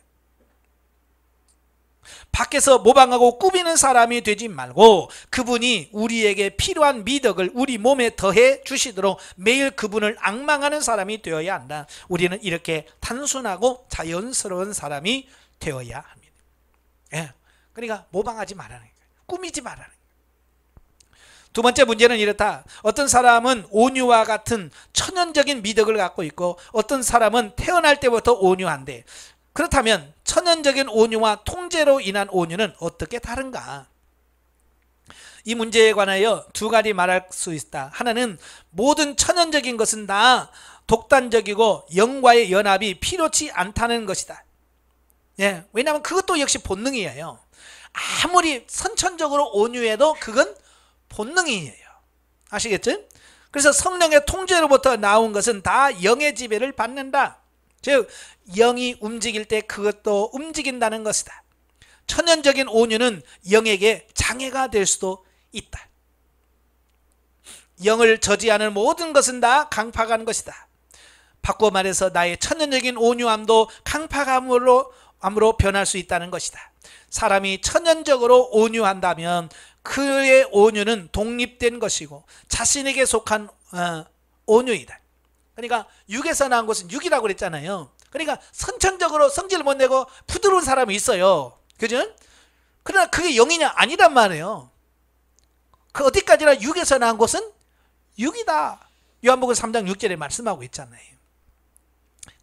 밖에서 모방하고 꾸미는 사람이 되지 말고 그분이 우리에게 필요한 미덕을 우리 몸에 더해 주시도록 매일 그분을 앙망하는 사람이 되어야 한다. 우리는 이렇게 단순하고 자연스러운 사람이 되어야 합니다. 예, 그러니까 모방하지 말라는 거예요. 꾸미지 말라는 거예요. 두 번째 문제는 이렇다. 어떤 사람은 온유와 같은 천연적인 미덕을 갖고 있고 어떤 사람은 태어날 때부터 온유한데, 그렇다면 천연적인 온유와 통제로 인한 온유는 어떻게 다른가? 이 문제에 관하여 두 가지 말할 수 있다. 하나는 모든 천연적인 것은 다 독단적이고 영과의 연합이 필요치 않다는 것이다. 예, 왜냐하면 그것도 역시 본능이에요. 아무리 선천적으로 온유해도 그건 본능이에요. 아시겠죠? 그래서 성령의 통제로부터 나온 것은 다 영의 지배를 받는다. 즉 영이 움직일 때 그것도 움직인다는 것이다. 천연적인 온유는 영에게 장애가 될 수도 있다. 영을 저지하는 모든 것은 다 강팍한 것이다. 바꿔 말해서 나의 천연적인 온유함도 강팍함으로 변할 수 있다는 것이다. 사람이 천연적으로 온유한다면 그의 온유는 독립된 것이고 자신에게 속한 온유이다. 그러니까 육에서 나온 것은 육이라고 그랬잖아요. 그러니까 선천적으로 성질을 못 내고 부드러운 사람이 있어요. 그죠? 그러나 그게 영이냐? 아니란 말이에요. 그 어디까지나 육에서 나온 것은 육이다. 요한복음 3장 6절에 말씀하고 있잖아요.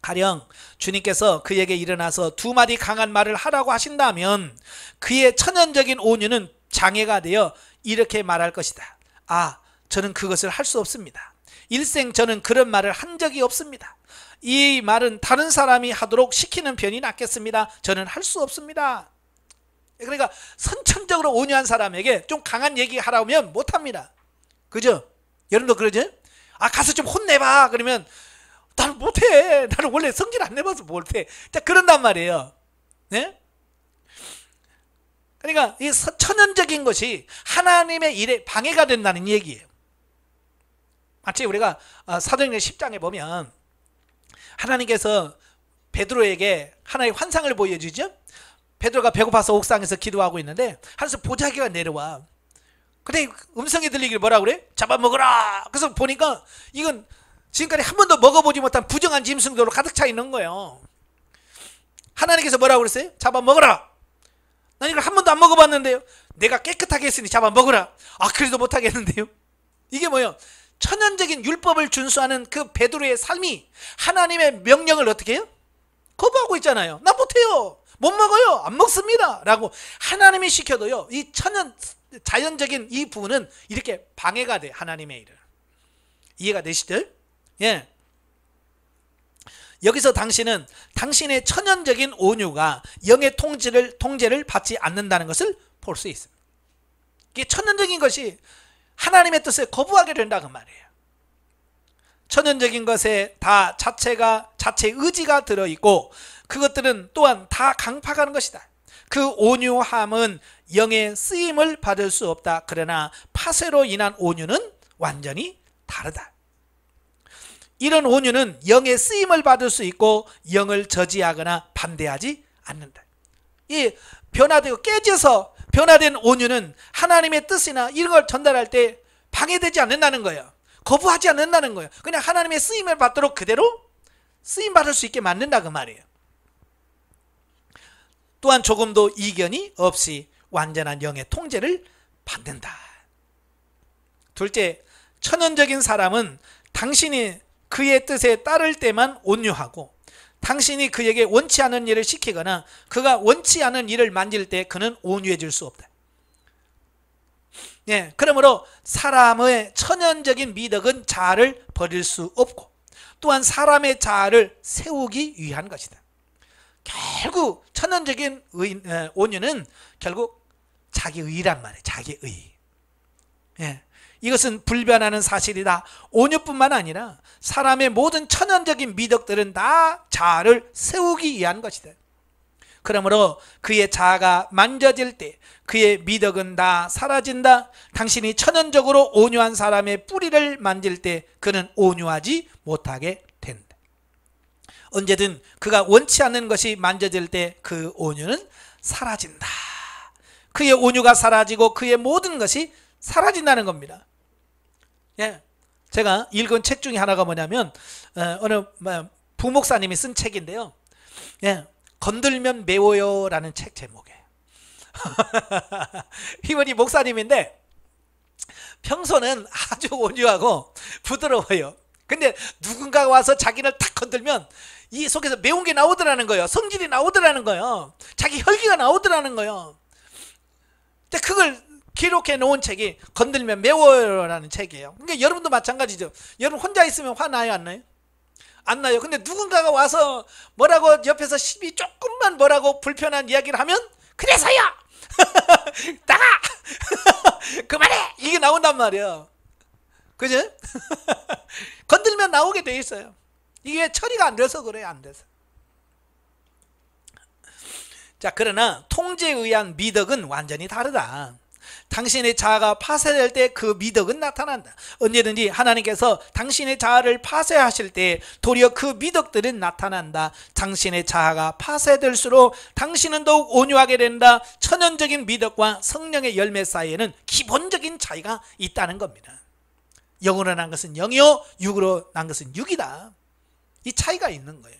가령 주님께서 그에게 일어나서 두 마디 강한 말을 하라고 하신다면 그의 천연적인 온유는 장애가 되어 이렇게 말할 것이다. 아, 저는 그것을 할 수 없습니다. 일생 저는 그런 말을 한 적이 없습니다. 이 말은 다른 사람이 하도록 시키는 편이 낫겠습니다. 저는 할 수 없습니다. 그러니까 선천적으로 온유한 사람에게 좀 강한 얘기 하라면 못합니다. 그죠? 여러분도 그러죠? 아, 가서 좀 혼내봐. 그러면 나는 못해. 나는 원래 성질 안 내봐서 못해. 자, 그런단 말이에요. 네? 그러니까 이 천연적인 것이 하나님의 일에 방해가 된다는 얘기예요. 마치 우리가 사도행전 10장에 보면 하나님께서 베드로에게 하나의 환상을 보여주죠. 베드로가 배고파서 옥상에서 기도하고 있는데 하늘에서 보자기가 내려와. 근데 음성이 들리길 뭐라 그래? 잡아먹어라. 그래서 보니까 이건 지금까지 한 번도 먹어보지 못한 부정한 짐승들로 가득 차 있는 거예요. 하나님께서 뭐라고 그랬어요? 잡아먹어라. 난 이걸 한 번도 안 먹어봤는데요. 내가 깨끗하게 했으니 잡아먹어라. 아, 그래도 못하겠는데요. 이게 뭐예요? 천연적인 율법을 준수하는 그 베드로의 삶이 하나님의 명령을 어떻게 해요? 거부하고 있잖아요. 나 못해요. 못 먹어요. 안 먹습니다. 라고 하나님이 시켜도요. 이 천연 자연적인 이 부분은 이렇게 방해가 돼. 하나님의 일을. 이해가 되시죠? 예. 여기서 당신은 당신의 천연적인 온유가 영의 통제를 받지 않는다는 것을 볼 수 있습니다. 이게 천연적인 것이 하나님의 뜻을 거부하게 된다고 말이에요. 천연적인 것에 다 자체 의지가 들어있고 그것들은 또한 다 강팍하는 것이다. 그 온유함은 영의 쓰임을 받을 수 없다. 그러나 파쇄로 인한 온유는 완전히 다르다. 이런 온유는 영의 쓰임을 받을 수 있고 영을 저지하거나 반대하지 않는다. 이 변화되고 깨져서 변화된 온유는 하나님의 뜻이나 이런 걸 전달할 때 방해되지 않는다는 거예요. 거부하지 않는다는 거예요. 그냥 하나님의 쓰임을 받도록 그대로 쓰임 받을 수 있게 만든다 그 말이에요. 또한 조금도 이견이 없이 완전한 영의 통제를 받는다. 둘째, 천연적인 사람은 당신이 그의 뜻에 따를 때만 온유하고 당신이 그에게 원치 않은 일을 시키거나 그가 원치 않은 일을 만질 때 그는 온유해질 수 없다. 예, 그러므로 사람의 천연적인 미덕은 자아를 버릴 수 없고 또한 사람의 자아를 세우기 위한 것이다. 결국 천연적인 온유는 결국 자기의란 말이에요. 자기의. 예, 이것은 불변하는 사실이다. 온유뿐만 아니라 사람의 모든 천연적인 미덕들은 다 자아를 세우기 위한 것이다. 그러므로 그의 자아가 만져질 때 그의 미덕은 다 사라진다. 당신이 천연적으로 온유한 사람의 뿌리를 만질 때 그는 온유하지 못하게 된다. 언제든 그가 원치 않는 것이 만져질 때 그 온유는 사라진다. 그의 온유가 사라지고 그의 모든 것이 사라진다는 겁니다. 예, 제가 읽은 책 중에 하나가 뭐냐면 어느 부목사님이 쓴 책인데요. 예, 건들면 매워요 라는 책 제목이에요. 이분이 목사님인데 평소는 아주 온유하고 부드러워요. 근데 누군가가 와서 자기를 탁 건들면 이 속에서 매운 게 나오더라는 거예요. 성질이 나오더라는 거예요. 자기 혈기가 나오더라는 거예요. 근데 그걸 기록해 놓은 책이 건들면 매워요라는 책이에요. 그러니까 여러분도 마찬가지죠. 여러분 혼자 있으면 화나요, 안 나요? 안 나요. 근데 누군가가 와서 뭐라고 옆에서 시비 조금만 뭐라고 불편한 이야기를 하면 그래서야 나가 그만해 이게 나온단 말이에요. 그죠? 건들면 나오게 돼 있어요. 이게 처리가 안 돼서 그래요. 안 돼서. 자, 그러나 통제에 의한 미덕은 완전히 다르다. 당신의 자아가 파쇄될 때 그 미덕은 나타난다. 언제든지 하나님께서 당신의 자아를 파쇄하실 때 도리어 그 미덕들은 나타난다. 당신의 자아가 파쇄될수록 당신은 더욱 온유하게 된다. 천연적인 미덕과 성령의 열매 사이에는 기본적인 차이가 있다는 겁니다. 영으로 난 것은 영이요 육으로 난 것은 육이다. 이 차이가 있는 거예요.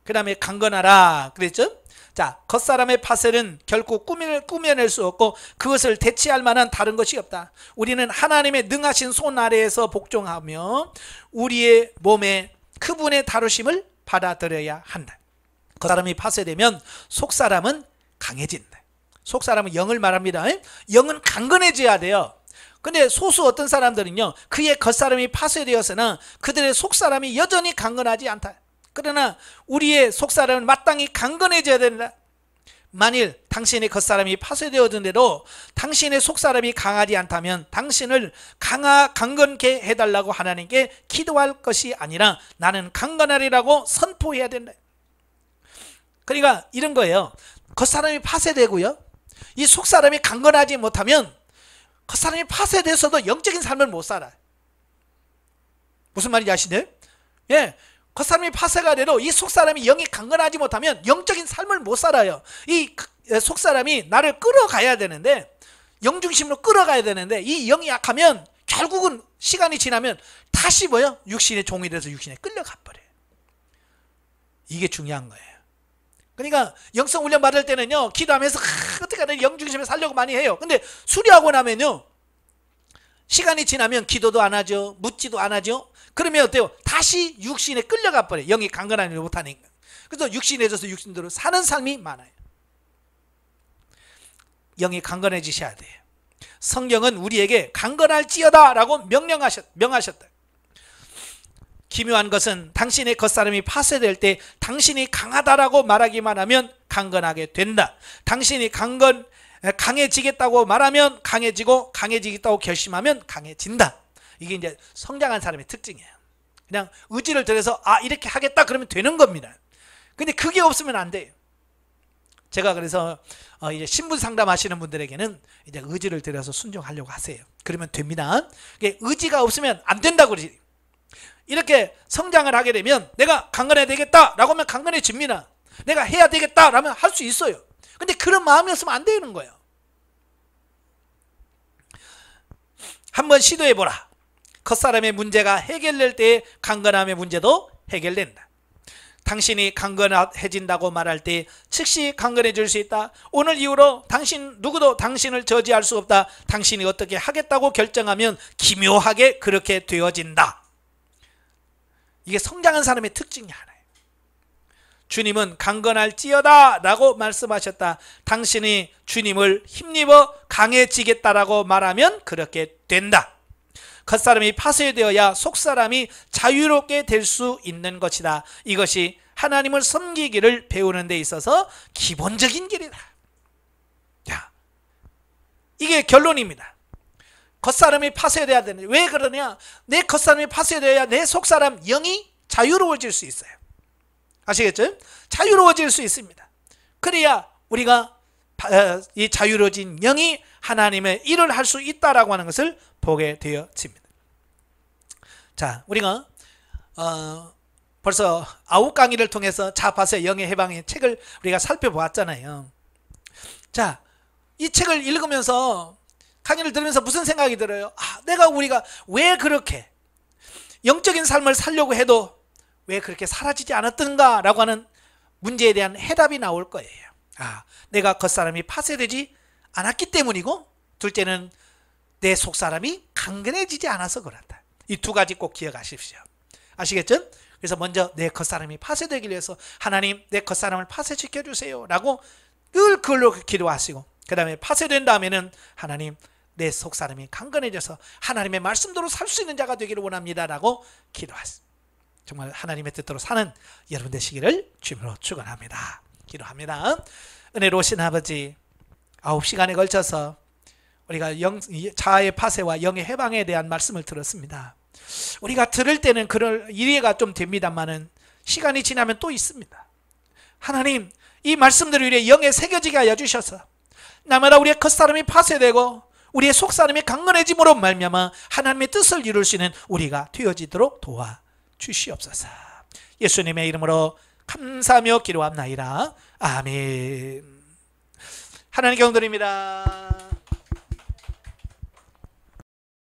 그 다음에 강건하라 그랬죠? 자, 겉사람의 파쇄는 결코 꾸며낼 수 없고 그것을 대체할 만한 다른 것이 없다. 우리는 하나님의 능하신 손 아래에서 복종하며 우리의 몸에 그분의 다루심을 받아들여야 한다. 겉사람이 파쇄되면 속사람은 강해진다. 속사람은 영을 말합니다. 영은 강건해져야 돼요. 근데 소수 어떤 사람들은요, 그의 겉사람이 파쇄되었으나 그들의 속사람이 여전히 강건하지 않다. 그러나 우리의 속사람은 마땅히 강건해져야 된다. 만일 당신의 겉사람이 파쇄되어진대로 당신의 속사람이 강하지 않다면 당신을 강건케 해달라고 하나님께 기도할 것이 아니라 나는 강건하리라고 선포해야 된다. 그러니까 이런 거예요. 겉사람이 파쇄되고요, 이 속사람이 강건하지 못하면 겉사람이 파쇄돼서도 영적인 삶을 못 살아요. 무슨 말인지 아시나요? 예, 겉사람이 파쇄가 돼도 이 속사람이 영이 강건하지 못하면 영적인 삶을 못 살아요. 이 속사람이 나를 끌어가야 되는데, 영중심으로 끌어가야 되는데 이 영이 약하면 결국은 시간이 지나면 다시 뭐요? 육신의 종이 돼서 육신에 끌려가 버려요. 이게 중요한 거예요. 그러니까 영성 훈련 받을 때는요, 기도하면서 어떻게 하든 영중심에 살려고 많이 해요. 근데 수료하고 나면요, 시간이 지나면 기도도 안 하죠. 묻지도 안 하죠. 그러면 어때요? 다시 육신에 끌려가 버려요. 영이 강건하지 못하니까. 그래서 육신에 져서 육신대로 사는 삶이 많아요. 영이 강건해지셔야 돼요. 성경은 우리에게 강건할지어다 라고 명하셨다. 기묘한 것은 당신의 겉사람이 파쇄될 때 당신이 강하다라고 말하기만 하면 강건하게 된다. 당신이 강해지겠다고 말하면 강해지고, 강해지겠다고 결심하면 강해진다. 이게 이제 성장한 사람의 특징이에요. 그냥 의지를 들여서 이렇게 하겠다 그러면 되는 겁니다. 근데 그게 없으면 안 돼요. 제가 그래서 이제 신분 상담하시는 분들에게는 이제 의지를 들여서 순종하려고 하세요. 그러면 됩니다. 의지가 없으면 안 된다고 그러지. 이렇게 성장을 하게 되면 내가 강건해야 되겠다라고 하면 강건해집니다. 내가 해야 되겠다라면 할 수 있어요. 근데 그런 마음이 없으면 안 되는 거예요. 한번 시도해보라. 겉사람의 문제가 해결될 때 강건함의 문제도 해결된다. 당신이 강건해진다고 말할 때 즉시 강건해질 수 있다. 오늘 이후로 누구도 당신을 저지할 수 없다. 당신이 어떻게 하겠다고 결정하면 기묘하게 그렇게 되어진다. 이게 성장한 사람의 특징이 하나예요. 주님은 강건할지어다 라고 말씀하셨다. 당신이 주님을 힘입어 강해지겠다라고 말하면 그렇게 된다. 겉사람이 파쇄되어야 속사람이 자유롭게 될 수 있는 것이다. 이것이 하나님을 섬기기를 배우는 데 있어서 기본적인 길이다. 자, 이게 결론입니다. 겉사람이 파쇄돼야 되는데 왜 그러냐? 내 겉사람이 파쇄되어야 내 속사람 영이 자유로워질 수 있어요. 아시겠죠? 자유로워질 수 있습니다. 그래야 우리가 이 자유로워진 영이 하나님의 일을 할 수 있다라고 하는 것을 보게 되어집니다. 자, 우리가 벌써 9강의를 통해서 자파세 영의 해방의 책을 우리가 살펴보았잖아요. 자, 이 책을 읽으면서 강의를 들으면서 무슨 생각이 들어요? 우리가 왜 그렇게 영적인 삶을 살려고 해도 왜 그렇게 사라지지 않았던가 라고 하는 문제에 대한 해답이 나올 거예요. 내가 겉사람이 파쇄되지 않았기 때문이고, 둘째는 내 속사람이 강건해지지 않아서 그렇다. 이 두 가지 꼭 기억하십시오. 아시겠죠? 그래서 먼저 내 겉사람이 파쇄되기 위해서 하나님 내 겉사람을 파쇄시켜 주세요 라고 늘 그걸로 기도하시고, 그 다음에 파쇄된 다음에는 하나님 내 속사람이 강건해져서 하나님의 말씀대로 살 수 있는 자가 되기를 원합니다 라고 기도하십니다. 정말 하나님의 뜻대로 사는 여러분 되시기를 주님으로 축원합니다. 기도합니다. 은혜로우신 아버지, 9시간에 걸쳐서 우리가 자아의 파쇄와 영의 해방에 대한 말씀을 들었습니다. 우리가 들을 때는 그럴 이해가 좀 됩니다만은 시간이 지나면 또 있습니다. 하나님, 이 말씀들을 우리의 영에 새겨지게 하여 주셔서 날마다 우리의 겉사람이 파쇄되고 우리의 속사람이 강건해짐으로 말미암아 하나님의 뜻을 이룰 수 있는 우리가 되어지도록 도와주시옵소서. 예수님의 이름으로 감사하며 기도합나이다. 아멘. 하나님 경드립니다.